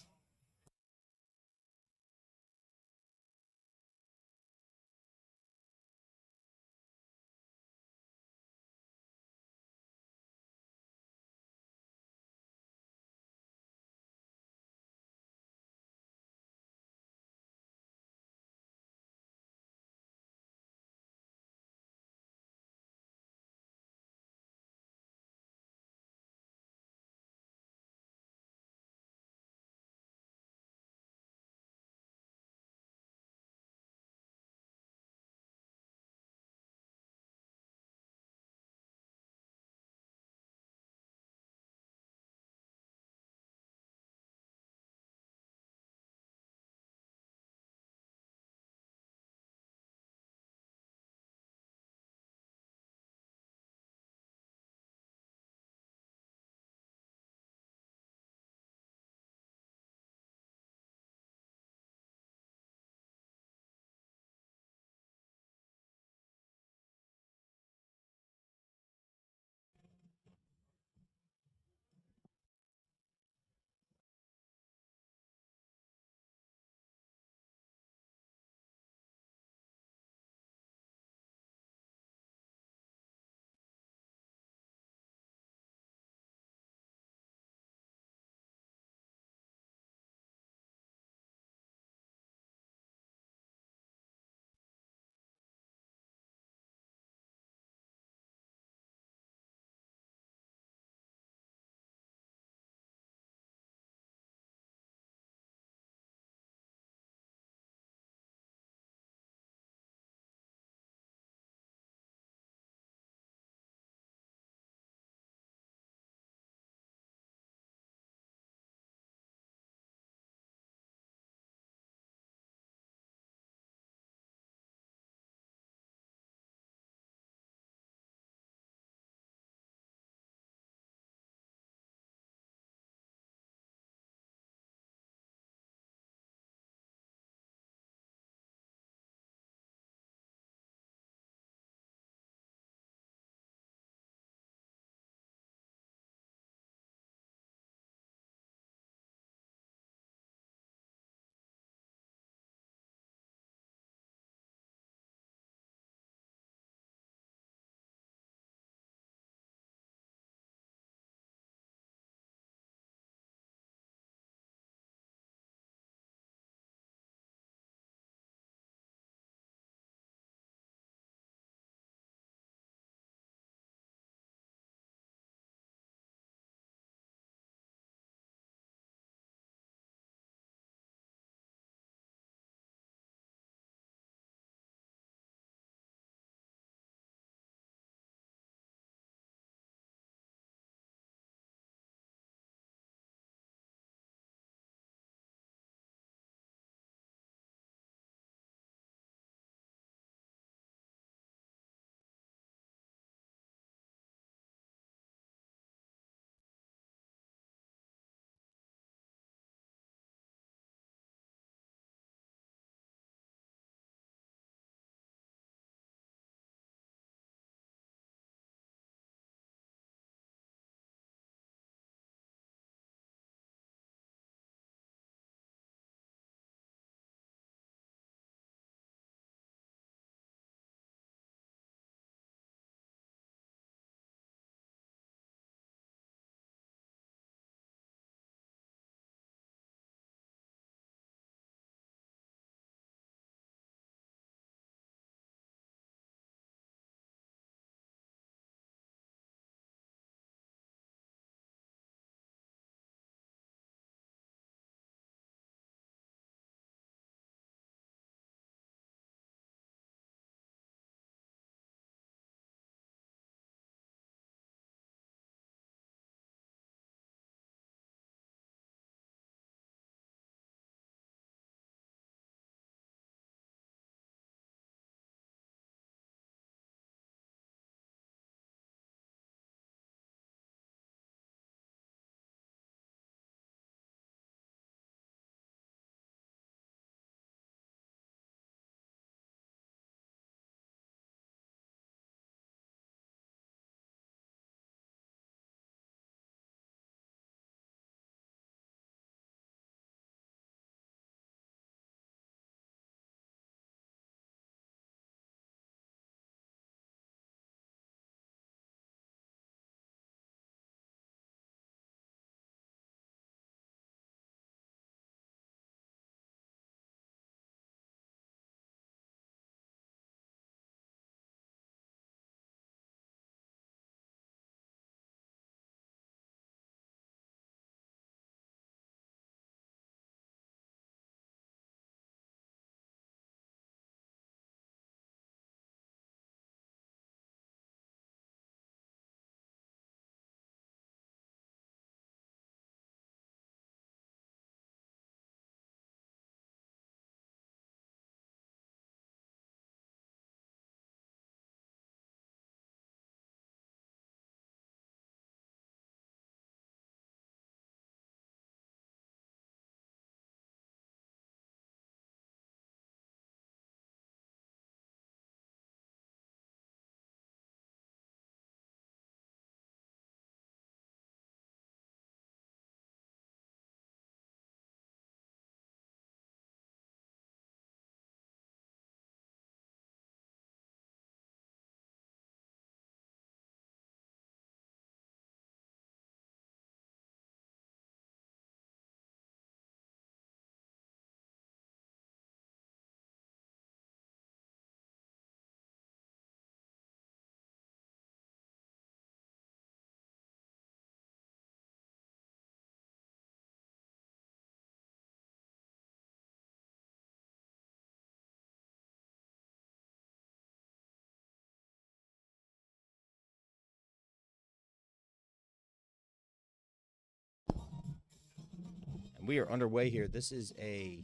We are underway here. This is a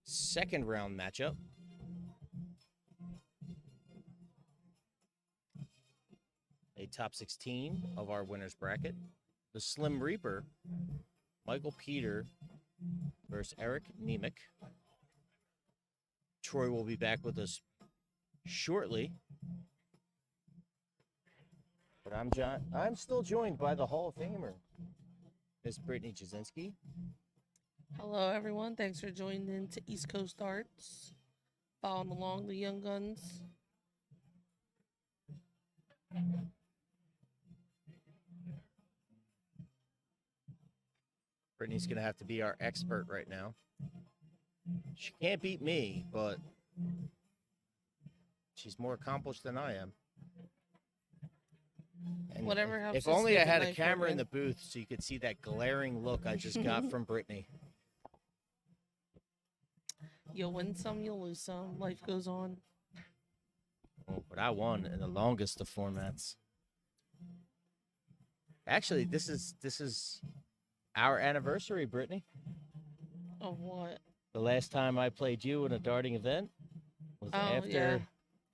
second round matchup. A top 16 of our winners bracket. The Slim Reaper, Michael Peter versus Eric Nemec. Troy will be back with us shortly. But I'm still joined by the Hall of Famer, Miss Brittany Jasinski. Hello, everyone. Thanks for joining in to East Coast Arts. Following along the Young Guns. Brittany's going to have to be our expert right now. She can't beat me, but she's more accomplished than I am. And Whatever helps. if only I had a camera in the booth so you could see that glaring look I just got from Brittany. You'll win some, you'll lose some. Life goes on. Oh, but I won in the longest of formats. Actually, this is our anniversary, Brittany. Of what? The last time I played you in a darting event was Oh, after yeah.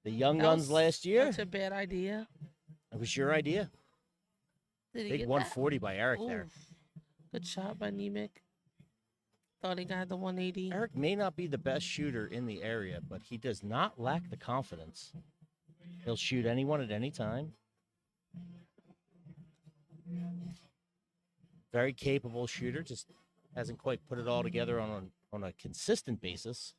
the Young That Guns was last year. Such a bad idea. It was your idea. Did he Big get 140 by Eric that? there. Oof. Good shot by Nemec. Thought he got the 180. Eric may not be the best shooter in the area, but he does not lack the confidence. He'll shoot anyone at any time. Very capable shooter, just hasn't quite put it all together on a consistent basis.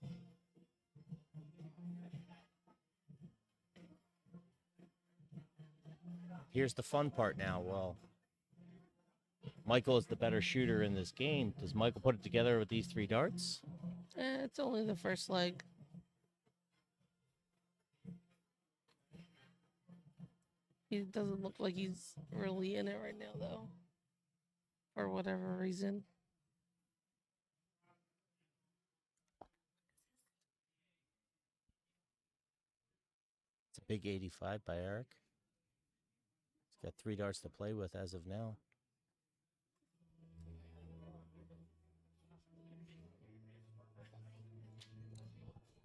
Here's the fun part now. Well, Michael is the better shooter in this game. Does Michael put it together with these 3 darts? It's only the first leg. He doesn't look like he's really in it right now, though. For whatever reason. It's a big 85 by Eric. He's got 3 darts to play with as of now.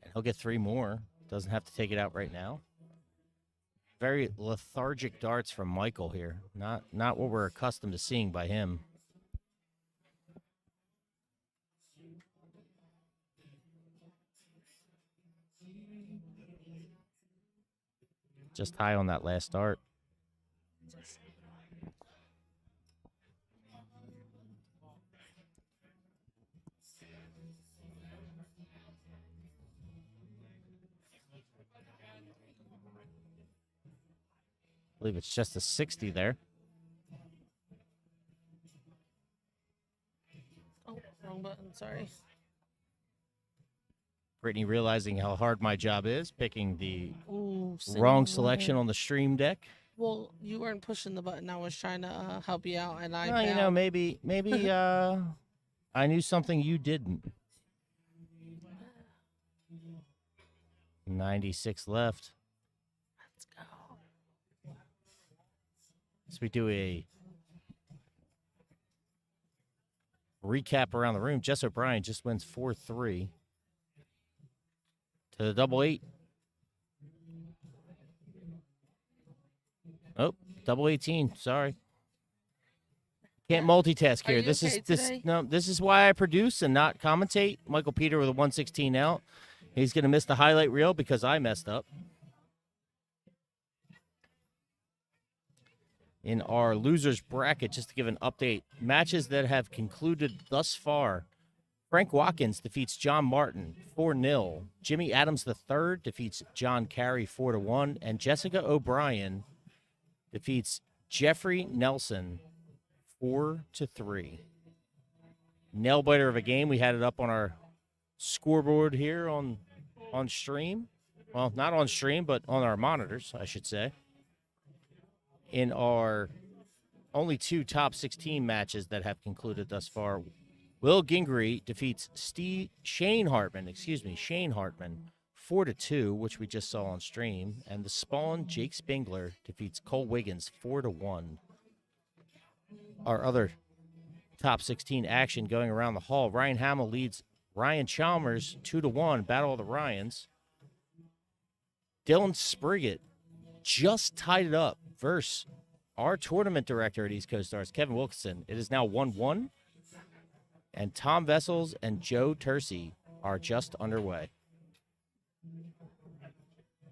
And he'll get 3 more. Doesn't have to take it out right now. Very lethargic darts from Michael here. Not what we're accustomed to seeing by him. Just high on that last dart. I believe it's just a 60 there. Oh, wrong button. Sorry. Brittany realizing how hard my job is, picking the Ooh, wrong single selection leg. on the stream deck. Well, you weren't pushing the button. I was trying to help you out, and I Well, you know, found- maybe I knew something you didn't. 96 left. Let's go. So we do a recap around the room. Jess O'Brien just wins 4-3 to the double 8. Oh, double 18. Sorry. Can't multitask Are here. you This okay is today? this is why I produce and not commentate. Michael Peter with a 116 out. He's going to miss the highlight reel because I messed up. In our losers bracket, just to give an update, matches that have concluded thus far. Frank Watkins defeats John Martin 4-0. Jimmy Adams III defeats John Carey 4-1. And Jessica O'Brien defeats Jeffrey Nelson 4-3. Nail biter of a game. We had it up on our scoreboard here on stream. Well, not on stream, but on our monitors, I should say. In our only 2 top 16 matches that have concluded thus far, Will Gingrey defeats Shane Hartman 4-2, which we just saw on stream, and the Spawn Jake Spengler defeats Cole Wiggins 4-1. Our other top 16 action going around the hall. Ryan Hamill leads Ryan Chalmers 2-1. Battle of the Ryans. Dylan Spriggett just tied it up versus our tournament director at East Coast Stars, Kevin Wilkinson. It is now 1-1. And Tom Vessels and Joe Tercey are just underway.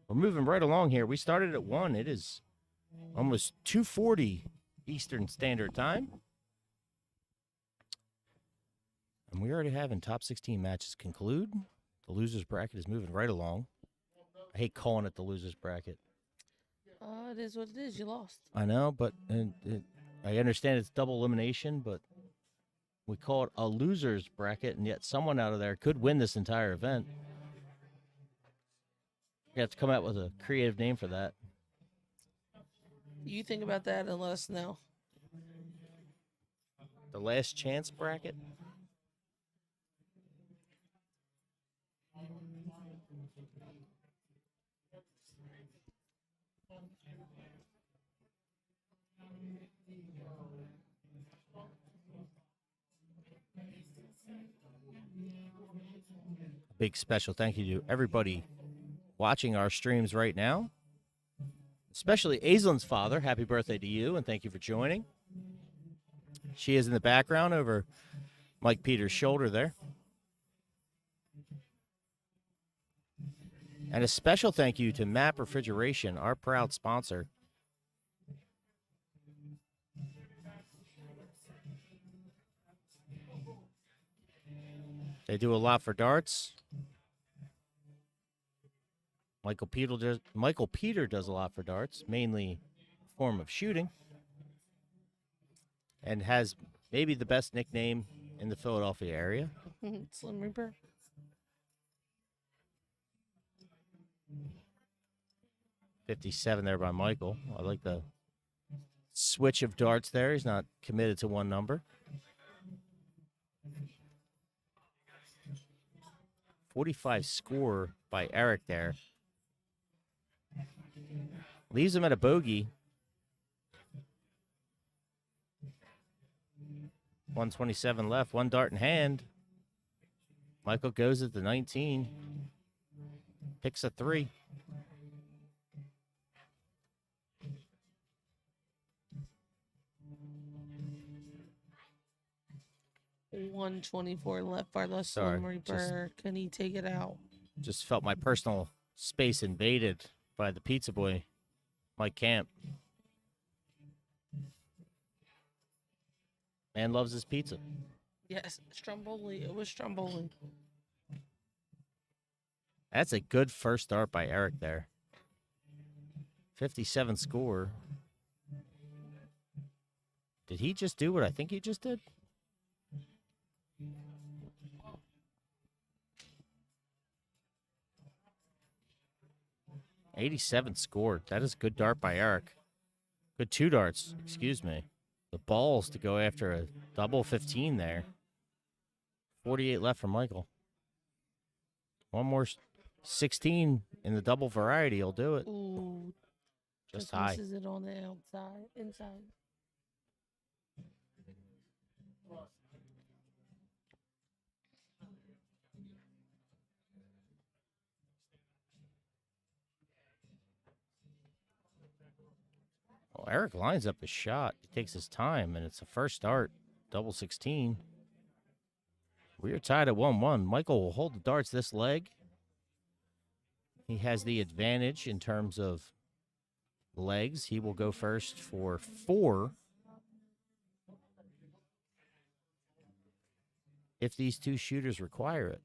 We're moving right along here. We started at 1. It is almost 2:40 Eastern Standard Time. And we already having top 16 matches conclude. The losers bracket is moving right along. I hate calling it the losers bracket. It is what it is. You lost. I know, but I understand it's double elimination, but we call it a losers bracket, and yet someone out of there could win this entire event. You have to come out with a creative name for that. You think about that and let us know. The last chance bracket? Big special thank you to everybody watching our streams right now, especially Aislin's father. Happy birthday to you, and thank you for joining. She is in the background over Mike Peters' shoulder there. And a special thank you to MAP Refrigeration, our proud sponsor. They do a lot for darts. Michael Peter does a lot for darts, mainly a form of shooting, and has maybe the best nickname in the Philadelphia area. Slim Reaper. .57 there by Michael. I like the switch of darts there. He's not committed to one number. 45 score by Eric there. Leaves him at a bogey. 127 left, one dart in hand. Michael goes at the 19. Picks a 3. $124 left by the Sorry, Slim Reaper. Can he take it out? Just felt my personal space invaded by the pizza boy, Mike Camp. Man loves his pizza. Yes, Stromboli. It was Stromboli. That's a good first start by Eric there. 57 score. Did he just do what I think he just did? .87 scored. That is a good dart by Eric. Good 2 darts, excuse me. The balls to go after a double 15 there. 48 left for Michael. One more 16 in the double variety will do it. Ooh. Just high. Misses it on the outside, inside. Well, Eric lines up his shot. He takes his time, and it's a first start. Double 16. We are tied at 1-1. Michael will hold the darts this leg. He has the advantage in terms of legs. He will go first for 4. If these two shooters require it.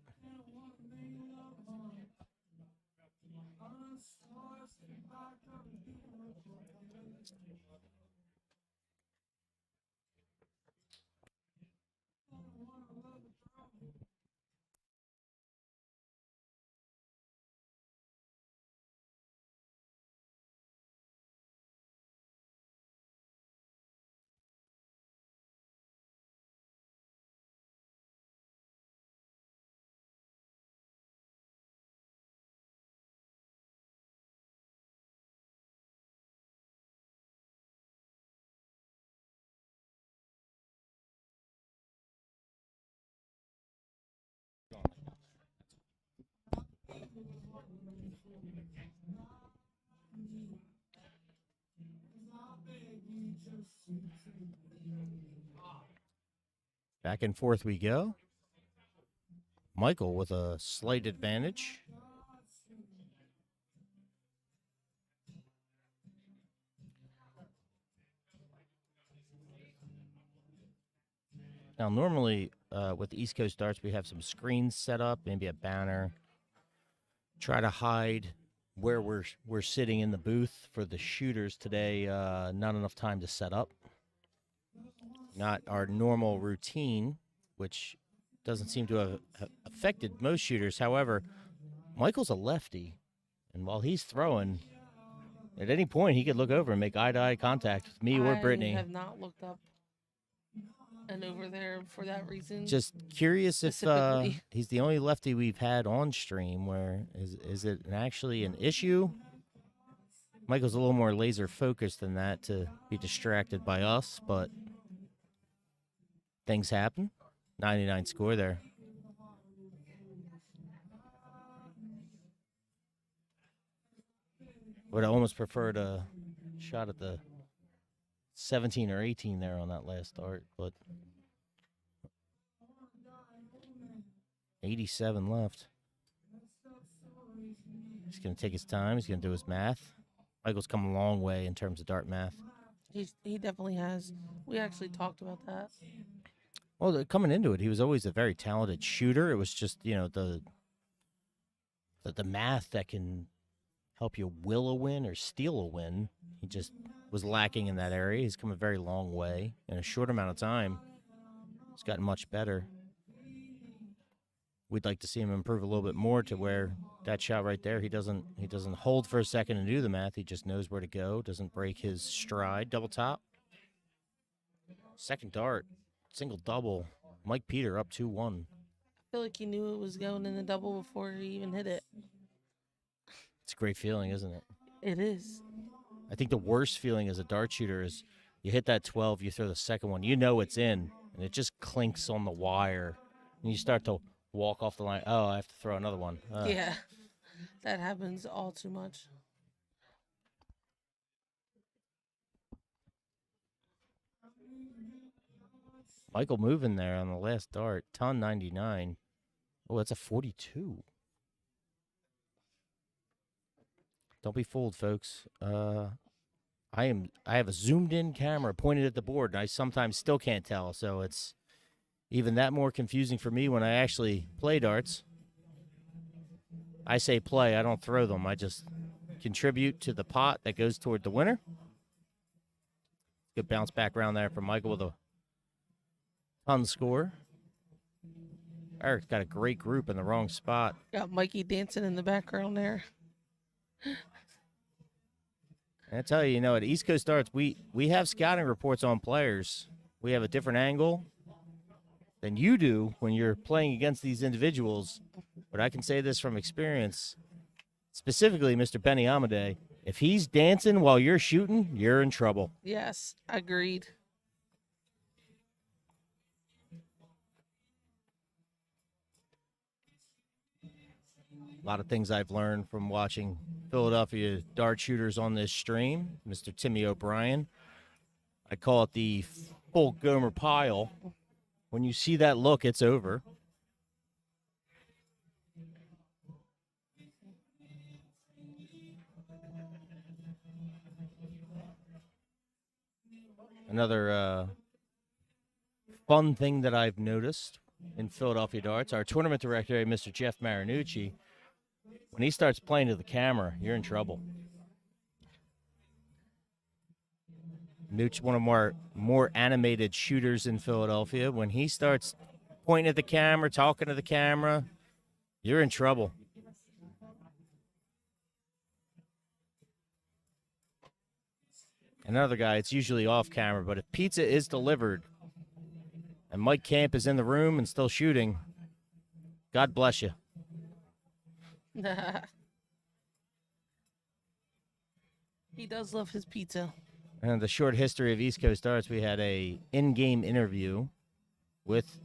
Back and forth we go. Michael with a slight advantage. Now, normally with East Coast darts, we have some screens set up, maybe a banner. Try to hide where we're sitting in the booth for the shooters today. Not enough time to set up. Not our normal routine, which doesn't seem to have affected most shooters. However, Michael's a lefty, and while he's throwing, at any point he could look over and make eye-to-eye contact with me or Brittany. I have not looked up and over there for that reason. Just curious if Specifically. he's the only lefty we've had on stream. Where is it actually an issue? Michael's a little more laser focused than that to be distracted by us, but things happen. 99 score there. Would have almost preferred a shot at the 17 or 18 there on that last start, but 87 left. He's going to take his time. He's going to do his math. Michael's come a long way in terms of dart math. He definitely has. We actually talked about that. Well, coming into it, he was always a very talented shooter. It was just, the math that can help you will a win or steal a win. He just was lacking in that area. He's come a very long way in a short amount of time. He's gotten much better. We'd like to see him improve a little bit more to where that shot right there, he doesn't hold for a second and do the math. He just knows where to go, doesn't break his stride. Double top. Second dart, single double. Mike Peter up 2-1. I feel like he knew it was going in the double before he even hit it. It's a great feeling, isn't it? It is. I think the worst feeling as a dart shooter is you hit that 12, you throw the second one, you know it's in, and it just clinks on the wire, and you start to walk off the line. Oh, I have to throw another one. Yeah, that happens all too much. Michael moving there on the last dart. Ton 99. Oh, that's a 42. Don't be fooled, folks. I have a zoomed in camera pointed at the board, and I sometimes still can't tell, so it's even that more confusing for me when I actually play darts. I say play, I don't throw them. I just contribute to the pot that goes toward the winner. Good bounce back around there from Michael with a ton score. Eric's got a great group in the wrong spot. Got Mikey dancing in the background there. And I tell you, at East Coast Darts, we have scouting reports on players. We have a different angle than you do when you're playing against these individuals. But I can say this from experience, specifically Mr. Benny Amadei. If he's dancing while you're shooting, you're in trouble. Yes, agreed. A lot of things I've learned from watching Philadelphia dart shooters on this stream. Mr. Timmy O'Brien. I call it the full Gomer pile. When you see that look, it's over. Another fun thing that I've noticed in Philadelphia darts, our tournament director, Mr. Jeff Marinucci, when he starts playing to the camera, you're in trouble. Nooch, one of our more animated shooters in Philadelphia, when he starts pointing at the camera, talking to the camera, you're in trouble. Another guy, it's usually off camera, but if pizza is delivered and Mike Camp is in the room and still shooting, God bless you. He does love his pizza. And the short history of East Coast Darts, we had a in-game interview with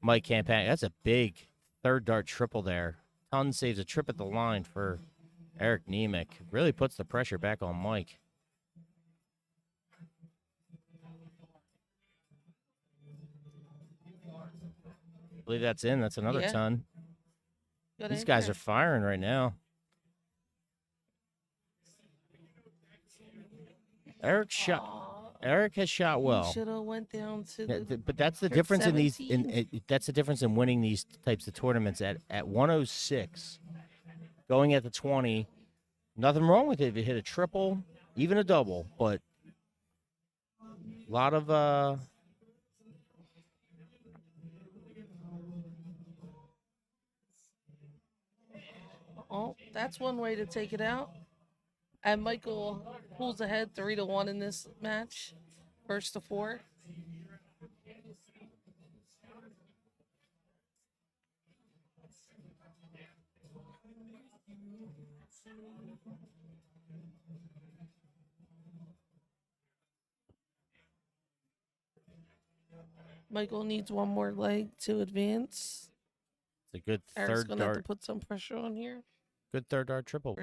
Mike Camp. That's a big third dart triple there. Ton saves a trip at the line for Eric Nemec. Really puts the pressure back on Mike. I believe that's in. That's another Yeah. ton. Good These guys anchor. are firing right now. Eric has shot well. Should have went down to Yeah, the. but that's the Kurt difference in these. 17. That's the difference in winning these types of tournaments at 106, going at the 20. Nothing wrong with it if you hit a triple, even a double, but a lot of Oh, that's one way to take it out. And Michael pulls ahead 3-1 in this match, first to 4. Michael needs one more leg to advance. it's a good Eric's third gonna have to dart. put some pressure on here. Good third dart triple.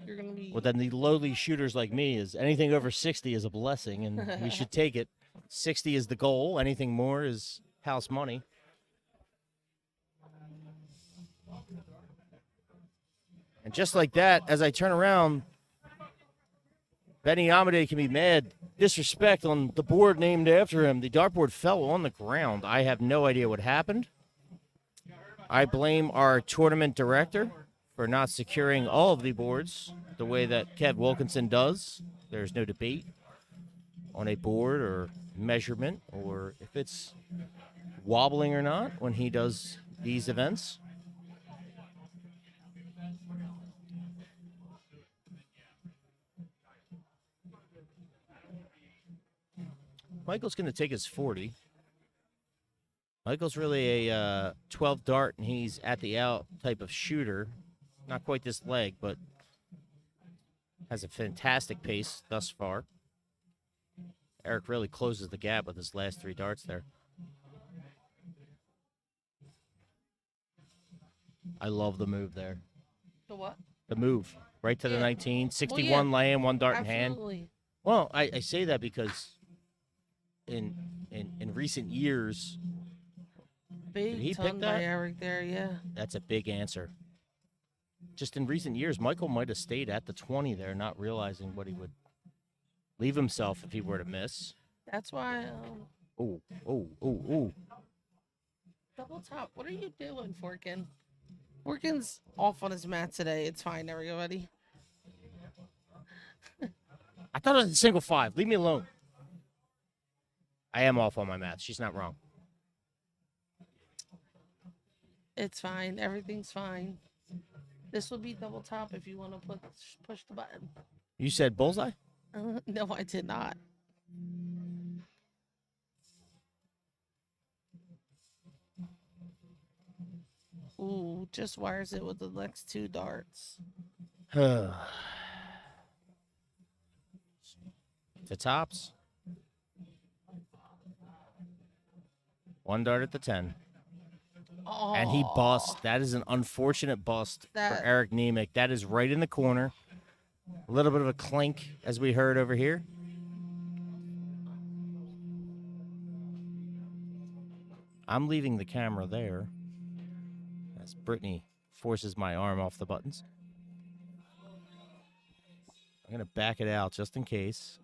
You're gonna be. Well, then the lowly shooters like me is anything over 60 is a blessing, and we should take it. 60 is the goal. Anything more is house money. And just like that, as I turn around, Benny Amade can be mad. Disrespect on the board named after him. The dartboard fell on the ground. I have no idea what happened. I blame our tournament director for not securing all of the boards the way that Kev Wilkinson does. There's no debate on a board or measurement or if it's wobbling or not when he does these events. Michael's going to take his 40. Michael's really a 12 dart, and he's at the out type of shooter. Not quite this leg, but has a fantastic pace thus far. Eric really closes the gap with his last 3 darts there. I love the move there. The what? The move. Right to the Yeah. 19. 61 Well, yeah. laying, 1 dart in hand. Absolutely. Well, I say that because in recent years, Big he ton pick by that? Eric there, yeah. that's a big answer. Just in recent years, Michael might have stayed at the 20 there, not realizing what he would leave himself if he were to miss. That's why. Oh. Double top. What are you doing, Forkin? Forkin's off on his mat today. It's fine, everybody. I thought it was a single 5. Leave me alone. I am off on my math. She's not wrong. It's fine. Everything's fine. This will be double top if you want to push the button. You said bullseye? No, I did not. Ooh, just wires it with the next 2 darts. The tops. 1 dart at the 10. Oh, And he busts. That is an unfortunate bust for Eric Nemec. That is right in the corner. A little bit of a clink, as we heard over here. I'm leaving the camera there as Brittany forces my arm off the buttons. I'm going to back it out just in case.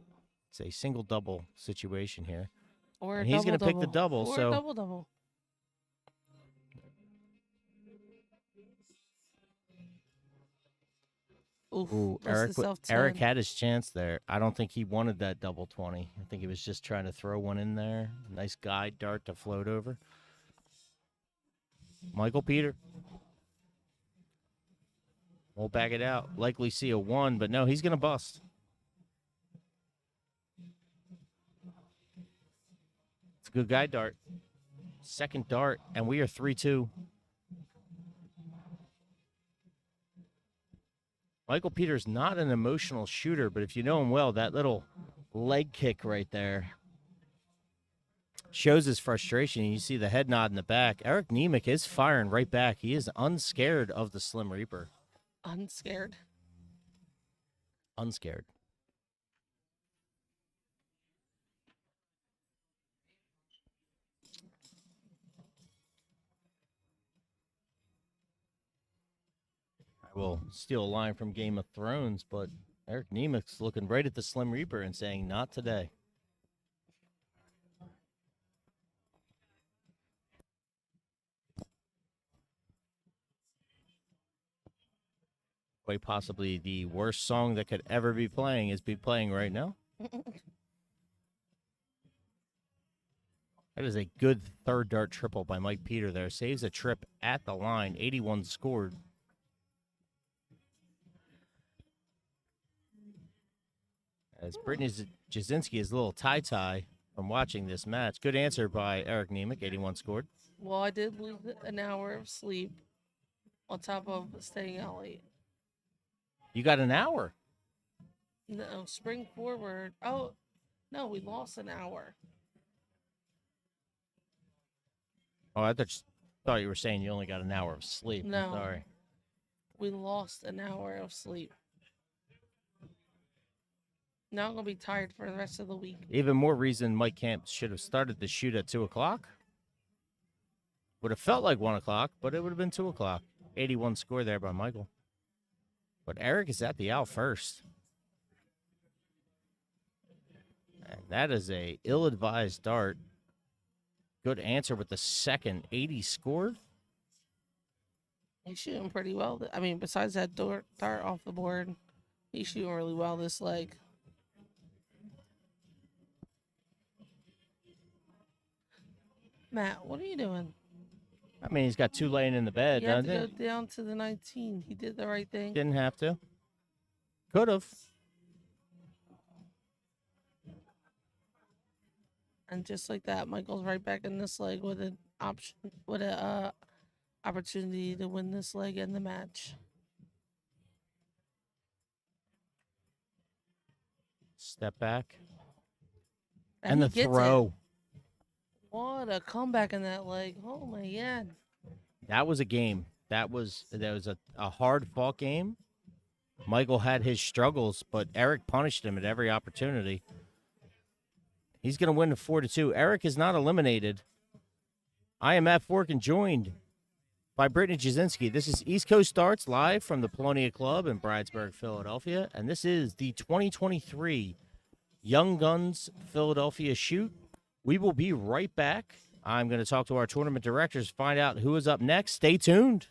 It's a single-double situation here. Or And he's going to pick the double. Or So double. Ooh, Eric had his chance there. I don't think he wanted that double 20. I think he was just trying to throw one in there. Nice guide dart to float over. Michael Peter. We'll back it out. Likely see a 1, but no, he's going to bust. It's a good guide dart. Second dart, and we are 3-2. Michael Peters not an emotional shooter, but if you know him well, that little leg kick right there shows his frustration. You see the head nod in the back. Eric Nemec is firing right back. He is unscared of the Slim Reaper. Unscared. Unscared. I will steal a line from Game of Thrones, but Eric Nemec's looking right at the Slim Reaper and saying, not today. Quite possibly the worst song that could ever be playing right now. That is a good third dart triple by Mike Peter there. Saves a trip at the line. 81 scored. As Brittany Jasinski is a little tie-tie from watching this match. Good answer by Eric Nemec. 81 scored. Well, I did lose an hour of sleep on top of staying out late. You got an hour. No, spring forward. Oh, no, we lost an hour. Oh, I thought you were saying you only got an hour of sleep. No. I'm sorry. We lost an hour of sleep. Now I'm going to be tired for the rest of the week. Even more reason Mike Camp should have started the shoot at 2 o'clock. Would have felt like 1 o'clock, but it would have been 2 o'clock. 81 score there by Michael. But Eric is at the out first. And that is a ill-advised dart. Good answer with the second. 80 scored. He's shooting pretty well. I mean, besides that dart off the board, he's shooting really well this leg. Matt, what are you doing? I mean, he's got 2 laying in the bed, You have doesn't to he? go down to the 19. He did the right thing. Didn't have to. Could have. And just like that, Michael's right back in this leg with an option, with a opportunity to win this leg and the match. Step back. And And he the gets it. throw. What a comeback in that leg! Oh my god! That was a game. That was a hard fought game. Michael had his struggles, but Eric punished him at every opportunity. He's going to win the 4-2. Eric is not eliminated. I am Matt Forkin, joined by Brittany Jasinski. This is East Coast Starts live from the Polonia Club in Bridesburg, Philadelphia. And this is the 2023 Young Guns Philadelphia Shoot. We will be right back. I'm going to talk to our tournament directors, find out who is up next. Stay tuned.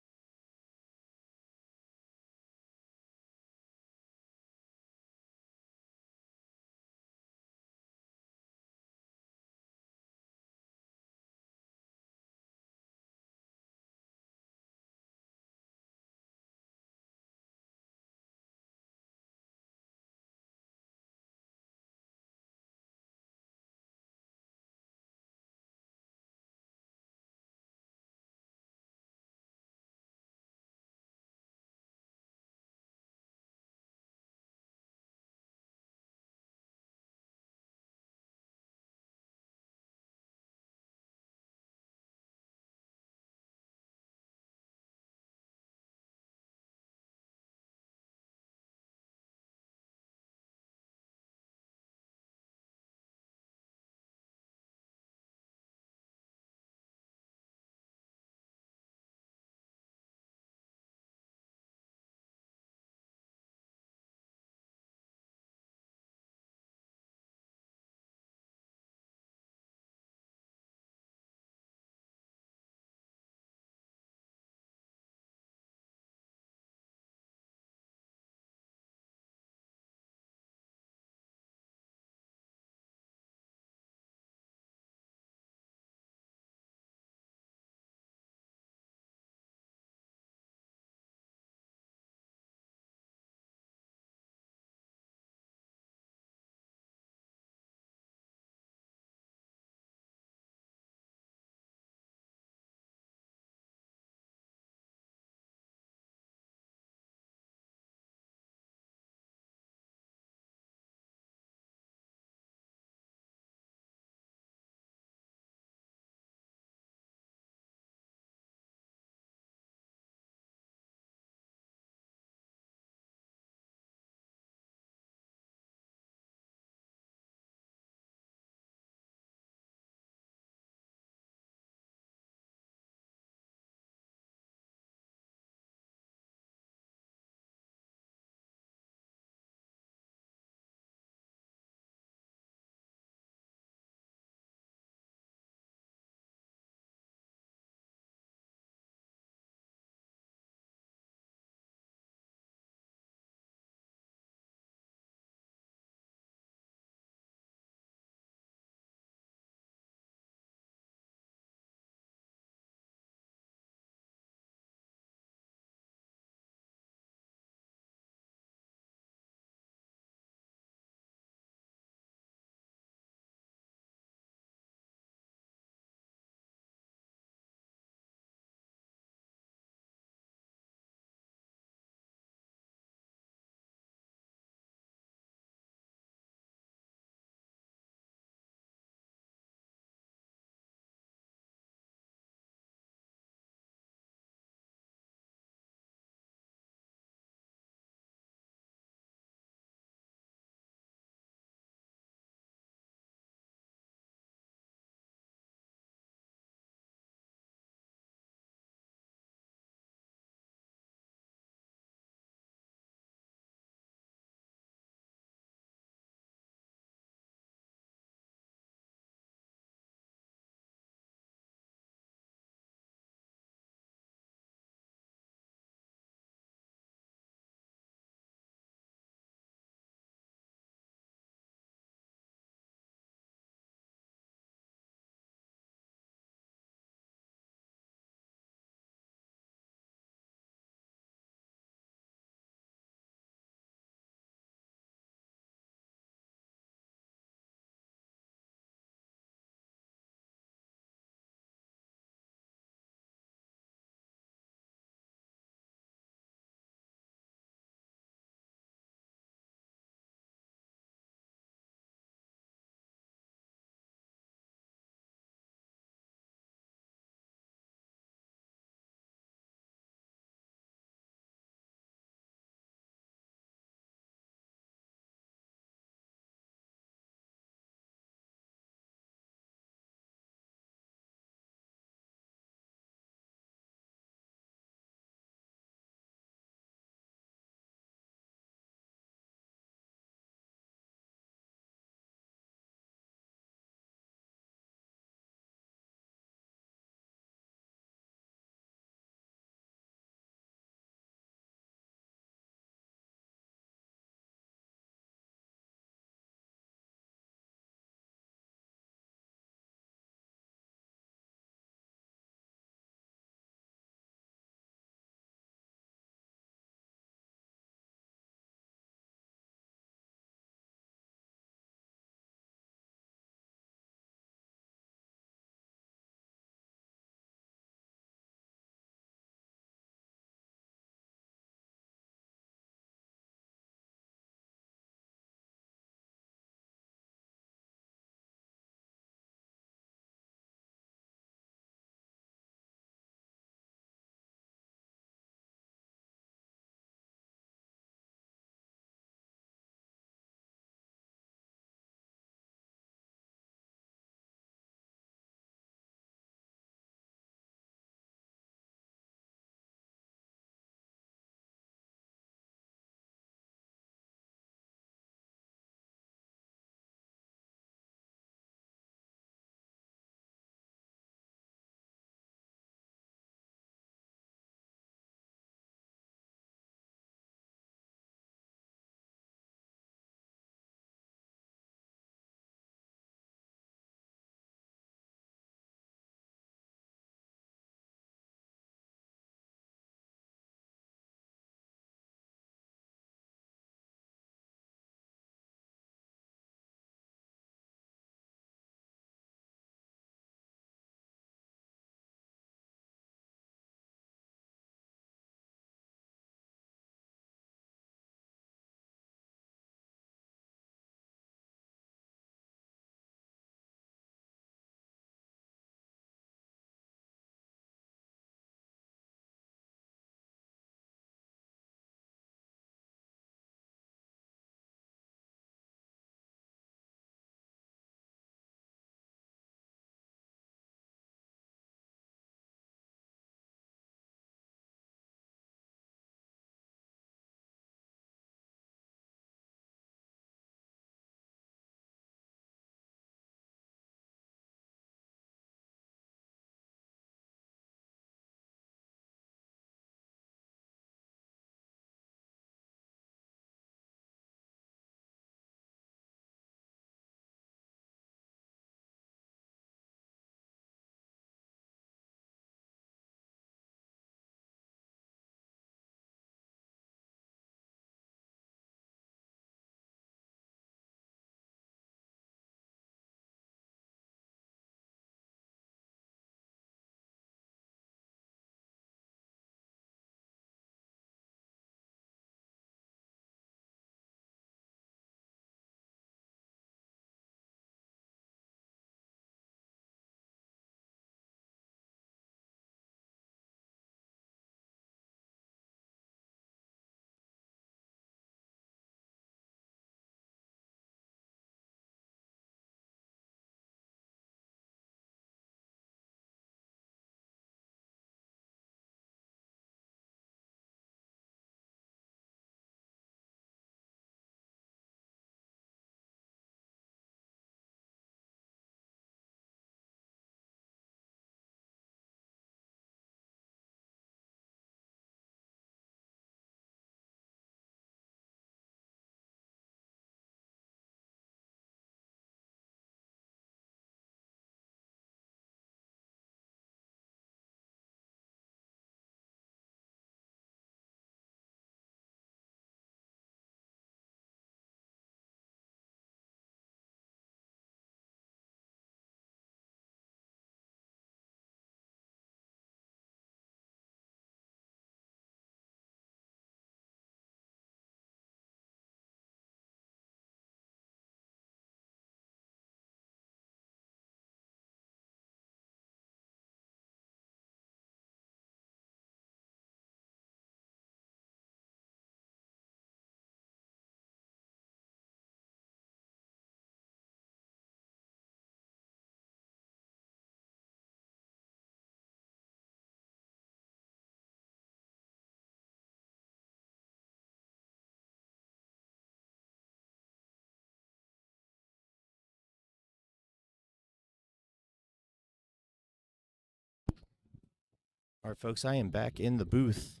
All right, folks, I am back in the booth.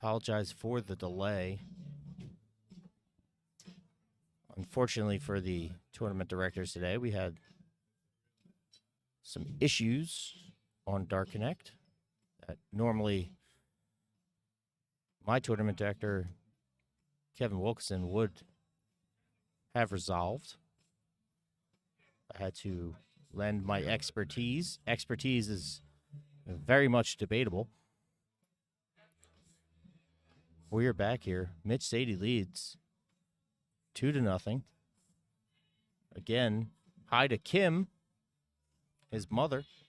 Apologize for the delay. Unfortunately for the tournament directors today, we had some issues on Dark Connect that normally my tournament director, Kevin Wilkinson, would have resolved. I had to lend my expertise. Expertise is very much debatable. We are back here. Mitch Sadie leads 2-0. Again, hi to Kim, his mother. He's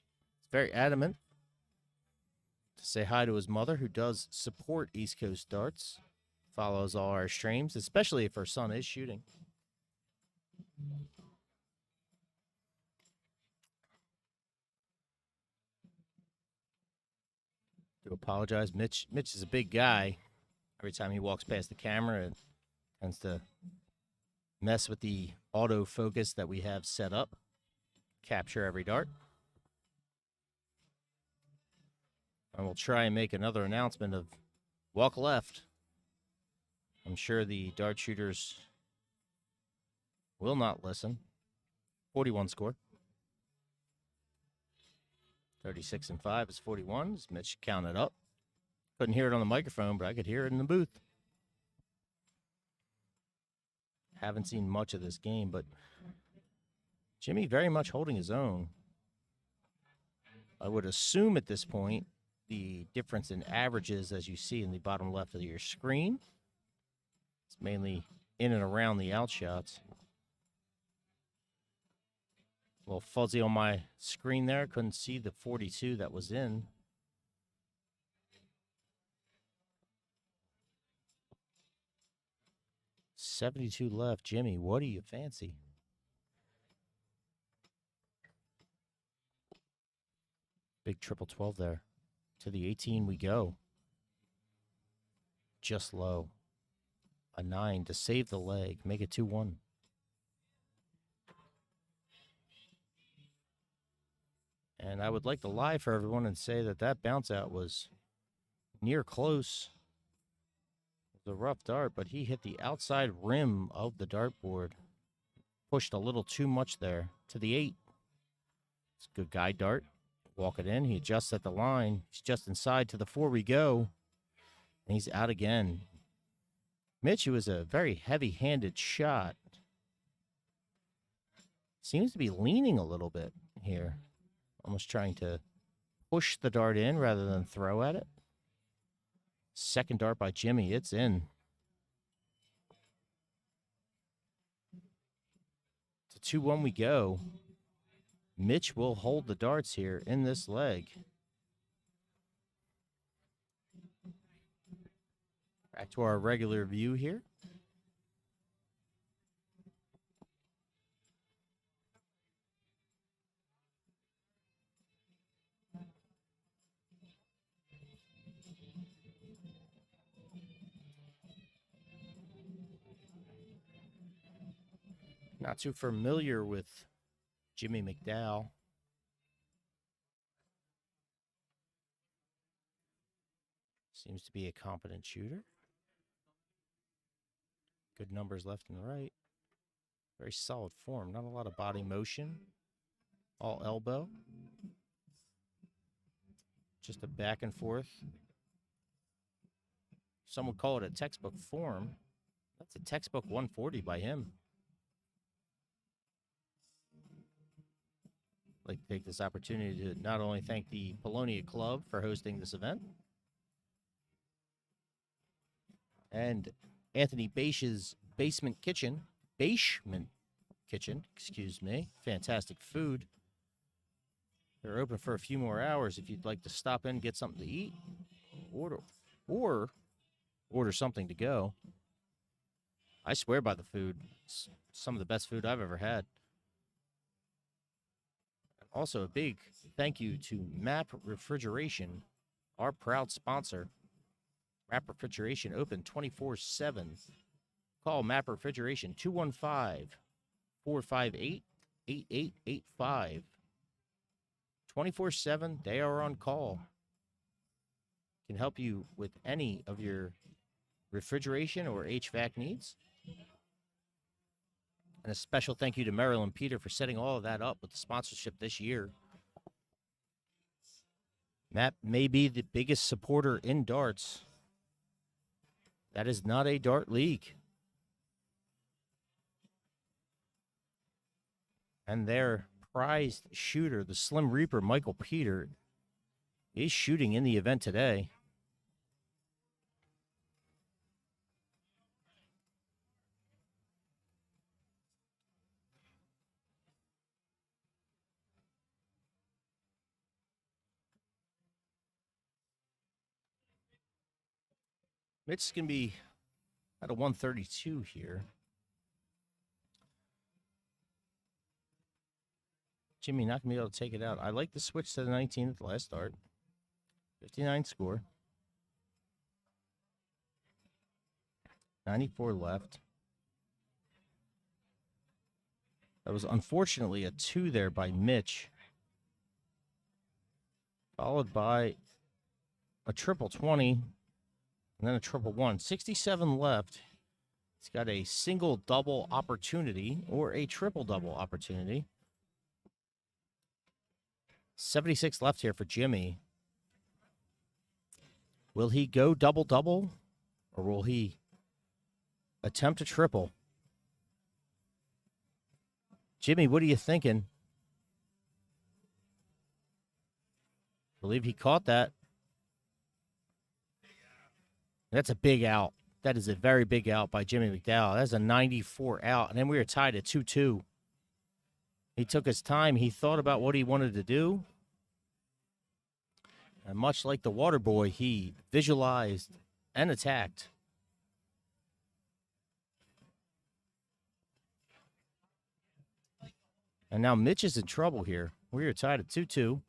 very adamant to say hi to his mother, who does support East Coast Darts, follows all our streams, especially if her son is shooting. Do apologize. Mitch is a big guy. Every time he walks past the camera, it tends to mess with the autofocus that we have set up. Capture every dart. And we'll try and make another announcement of walk left. I'm sure the dart shooters will not listen. 41 score. 36-5 is 41. As Mitch counted up. Couldn't hear it on the microphone, but I could hear it in the booth. Haven't seen much of this game, but Jimmy very much holding his own. I would assume at this point the difference in averages, as you see in the bottom left of your screen, it's mainly in and around the outshots. A little fuzzy on my screen there. Couldn't see the 42 that was in. $72 left. Jimmy, what do you fancy? Big triple 12 there. To the 18 we go. Just low. A 9 to save the leg. Make it 2-1. And I would like to lie for everyone and say that that bounce out was near close. It was a rough dart, but he hit the outside rim of the dartboard. Pushed a little too much there to the 8. It's a good guide dart. Walk it in. He adjusts at the line. He's just inside to the 4 we go. And he's out again. Mitch, who was a very heavy-handed shot, seems to be leaning a little bit here. Almost trying to push the dart in rather than throw at it. Second dart by Jimmy. It's in. To 2-1 we go. Mitch will hold the darts here in this leg. Back to our regular view here. Not too familiar with Jimmy McDowell. Seems to be a competent shooter. Good numbers left and right. Very solid form. Not a lot of body motion. All elbow. Just a back and forth. Some would call it a textbook form. That's a textbook 140 by him. I'd like to take this opportunity to not only thank the Polonia Club for hosting this event, and Anthony Baish's Basement Kitchen, excuse me, fantastic food. They're open for a few more hours if you'd like to stop in, get something to eat, or order something to go. I swear by the food. It's some of the best food I've ever had. Also, a big thank you to MAP Refrigeration, our proud sponsor. MAP Refrigeration open 24/7. Call MAP Refrigeration 215-458-8885. 24/7, they are on call. can help you with any of your refrigeration or HVAC needs. And a special thank you to Merrill and Peter for setting all of that up with the sponsorship this year. Matt may be the biggest supporter in darts. That is not a dart league. And their prized shooter, the Slim Reaper, Michael Peter, is shooting in the event today. Mitch is going to be at a 132 here. Jimmy not going to be able to take it out. I like the switch to the 19 at the last start. 59 score. 94 left. That was unfortunately a 2 there by Mitch. Followed by a triple 20. And then a triple 1. 67 left. He's got a single double opportunity or a triple double opportunity. 76 left here for Jimmy. Will he go double-double, or will he attempt a triple? Jimmy, what are you thinking? I believe he caught that. That's a big out. That is a very big out by Jimmy McDowell. That's a 94 out, and then we were tied at 2-2. He took his time. He thought about what he wanted to do. And much like the water boy, he visualized and attacked. And now Mitch is in trouble here. We are tied at 2-2.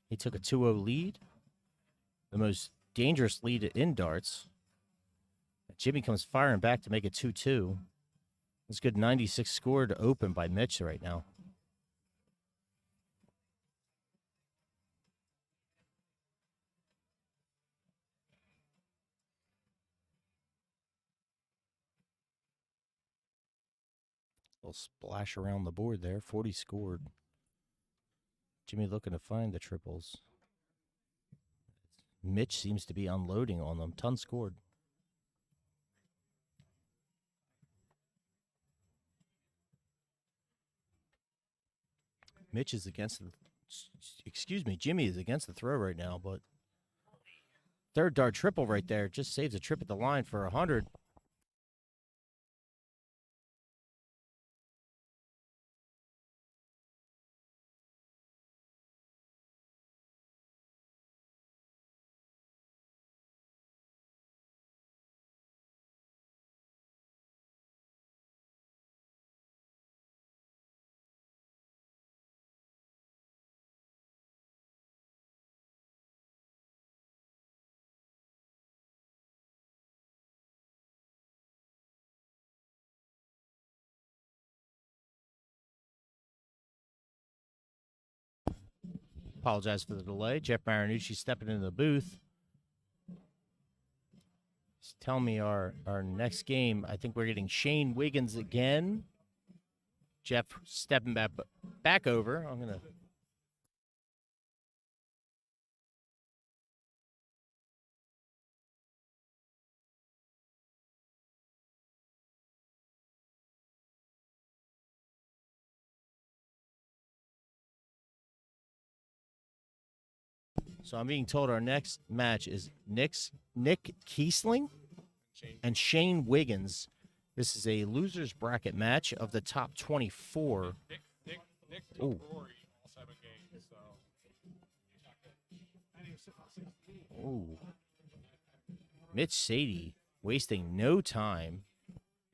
He took a 2-0 lead. The most dangerous lead in darts. Jimmy comes firing back to make it 2-2. It's a good 96 score to open by Mitch right now. Little splash around the board there. 40 scored. Jimmy looking to find the triples. Mitch seems to be unloading on them. Ton scored. Mitch is against the, excuse me, Jimmy is against the throw right now, but third dart triple right there. Just saves a trip at the line for 100. Apologize for the delay. Jeff Marinucci stepping into the booth. Just tell me our next game. I think we're getting Shane Wiggins again. Jeff stepping back over. I'm going to... So I'm being told our next match is Nick Kiesling and Shane Wiggins. This is a loser's bracket match of the top 24. Nick took Rory all 7 games, so. Ooh. Mitch Sadie wasting no time.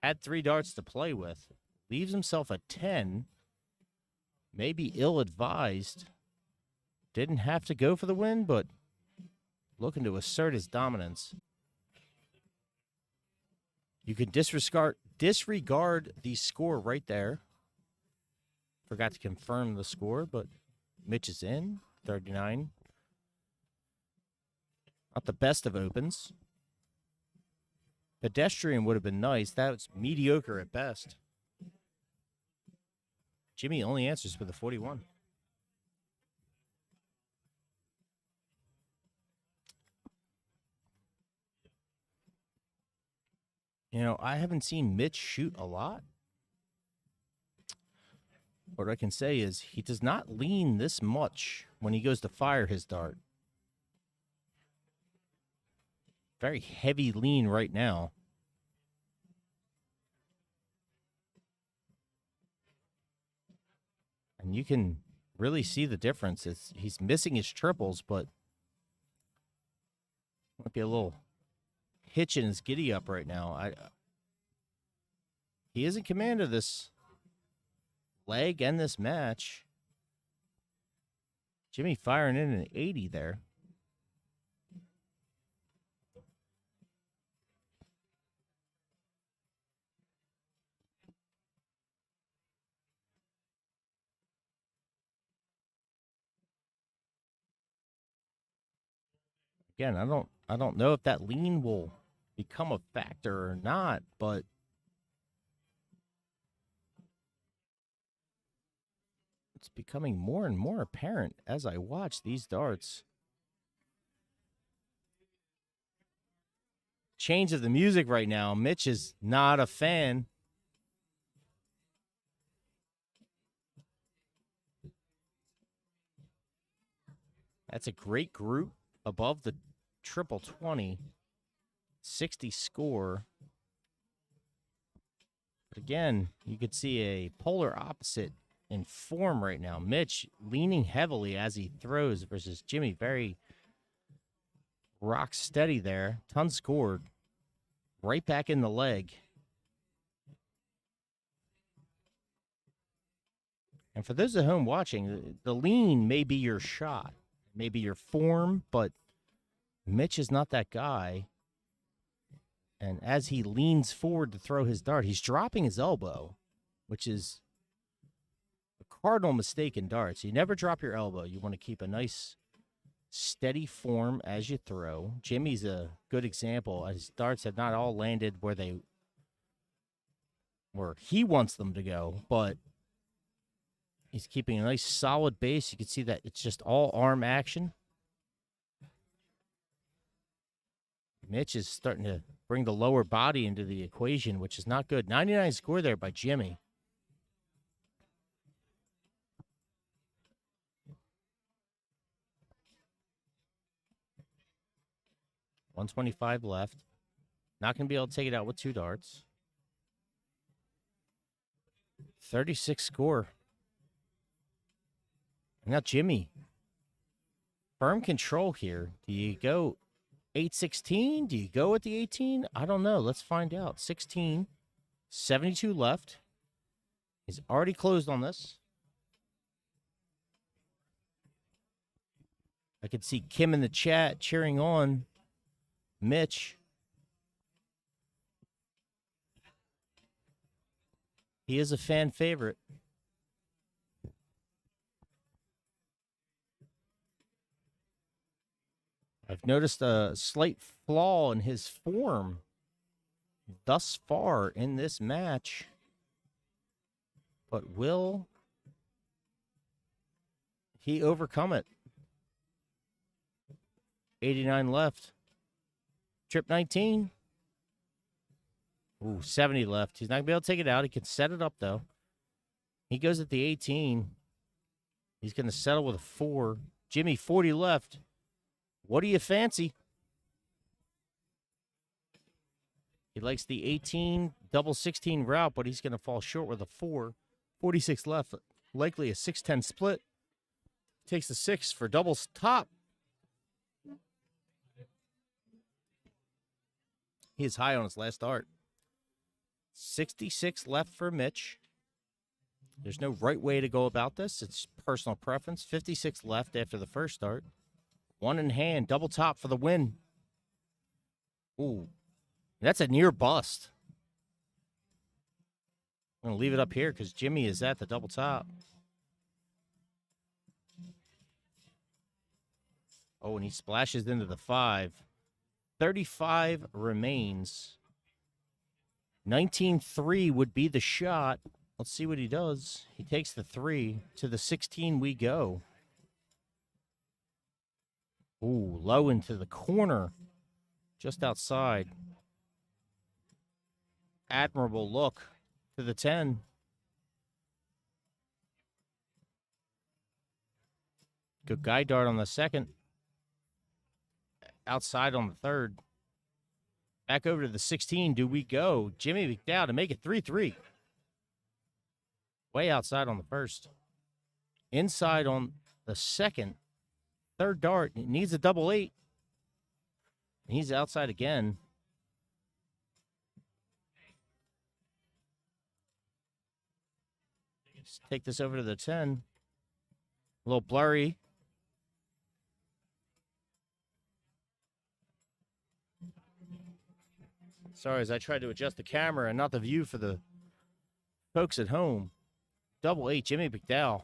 Had 3 darts to play with. Leaves himself a 10. Maybe ill-advised. Didn't have to go for the win, but looking to assert his dominance. You can disregard the score right there. Forgot to confirm the score, but Mitch is in, 39. Not the best of opens. Pedestrian would have been nice. That was mediocre at best. Jimmy only answers with a 41. You know, I haven't seen Mitch shoot a lot. What I can say is he does not lean this much when he goes to fire his dart. Very heavy lean right now. And you can really see the difference. He's missing his triples, but might be a little hitch in his giddy up right now. He is in command of this leg and this match. Jimmy firing in an 80 there. Again, I don't know if that lean will become a factor or not, but it's becoming more and more apparent as I watch these darts. Change of the music right now. Mitch is not a fan. That's a great group above the triple 20. 60 score. But again, you could see a polar opposite in form right now. Mitch leaning heavily as he throws versus Jimmy very rock steady there. Ton scored. Right back in the leg. And for those at home watching, the lean may be your shot, maybe your form, but Mitch is not that guy. And as he leans forward to throw his dart, he's dropping his elbow, which is a cardinal mistake in darts. You never drop your elbow. You want to keep a nice, steady form as you throw. Jimmy's a good example. His darts have not all landed where he wants them to go, but he's keeping a nice solid base. You can see that it's just all arm action. Mitch is starting to bring the lower body into the equation, which is not good. 99 score there by Jimmy. $125 left. Not going to be able to take it out with two darts. 36 score. Now Jimmy. Firm control here. Do you go 8-16? Do you go with the 18? I don't know. Let's find out. 16. 72 left. He's already closed on this. I could see Kim in the chat cheering on Mitch. He is a fan favorite. I've noticed a slight flaw in his form thus far in this match. But will he overcome it? 89 left. Trip 19. Ooh, 70 left. He's not going to be able to take it out. He can set it up, though. He goes at the 18. He's going to settle with a 4. Jimmy, 40 left. What do you fancy? He likes the 18, double 16 route, but he's going to fall short with a 4. 46 left. Likely a 6-10 split. Takes the 6 for doubles top. He is high on his last dart. 66 left for Mitch. There's no right way to go about this. It's personal preference. 56 left after the first start. One in hand, double top for the win. Ooh, that's a near bust. I'm going to leave it up here because Jimmy is at the double top. Oh, and he splashes into the 5. 35 remains. 19-3 would be the shot. Let's see what he does. He takes the 3. To the 16 we go. Ooh, low into the corner. Just outside. Admirable look to the 10. Good guide dart on the second. Outside on the third. Back over to the 16. Do we go? Jimmy McDowell to make it 3-3. Way outside on the first. Inside on the second. Third dart. It needs a double 8. He's outside again. Let's take this over to the 10. A little blurry. Sorry, as I tried to adjust the camera and not the view for the folks at home. Double 8, Jimmy McDowell.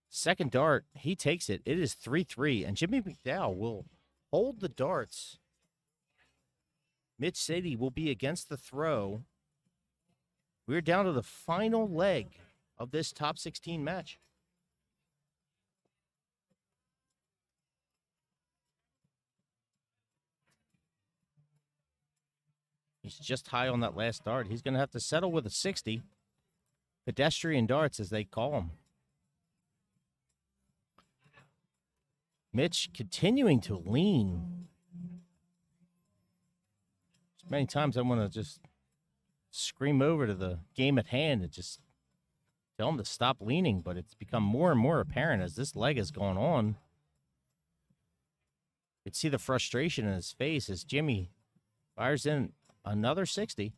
Second dart, he takes it. It is 3-3, and Jimmy McDowell will hold the darts. Mitch Sadie will be against the throw. We're down to the final leg of this top 16 match. He's just high on that last dart. He's going to have to settle with a 60. Pedestrian darts, as they call them. Mitch continuing to lean. Many times I want to just scream over to the game at hand and just tell him to stop leaning, but it's become more and more apparent as this leg has gone on. You can see the frustration in his face as Jimmy fires in another 60.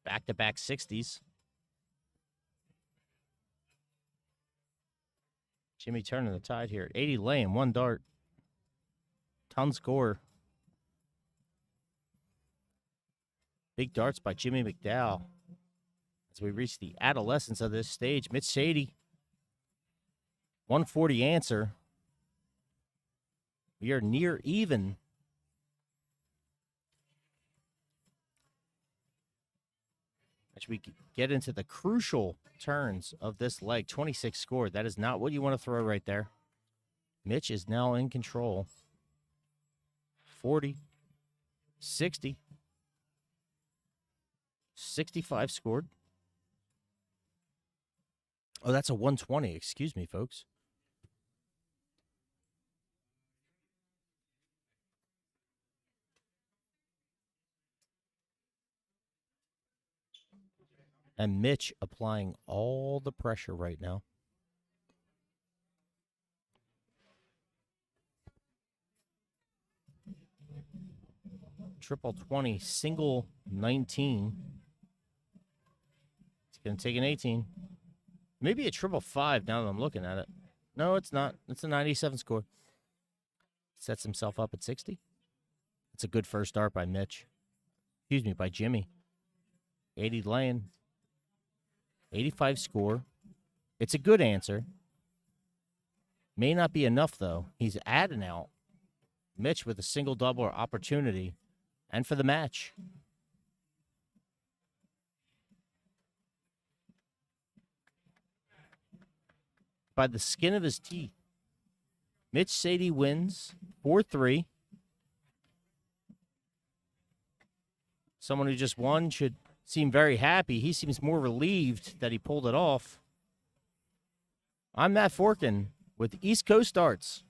Back-to-back 60s. Jimmy turning the tide here. 80 laying, 1 dart. Ton score. Big darts by Jimmy McDowell. As we reach the adolescence of this stage, Mitch Sadie, 140 answer. We are near even. As we get into the crucial turns of this leg, 26 scored. That is not what you want to throw right there. Mitch is now in control. 40, 60, 65 scored. Oh, that's a 120. Excuse me, folks. And Mitch applying all the pressure right now. Triple 20, single 19. It's going to take an 18. Maybe a triple 5 now that I'm looking at it. No, it's not. It's a 97 score. Sets himself up at 60. It's a good first start by Mitch. Excuse me, by Jimmy. 80 laying. 85 score. It's a good answer. May not be enough, though. He's adding out. Mitch with a single double opportunity. And for the match. By the skin of his teeth. Mitch Sadie wins 4-3. Someone who just won should seem very happy. He seems more relieved that he pulled it off. I'm Matt Forkin with East Coast Darts.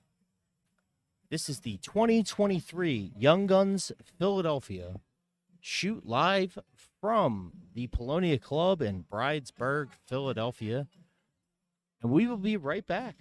This is the 2023 Young Guns Philadelphia shoot live from the Polonia Club in Bridesburg, Philadelphia. And we will be right back.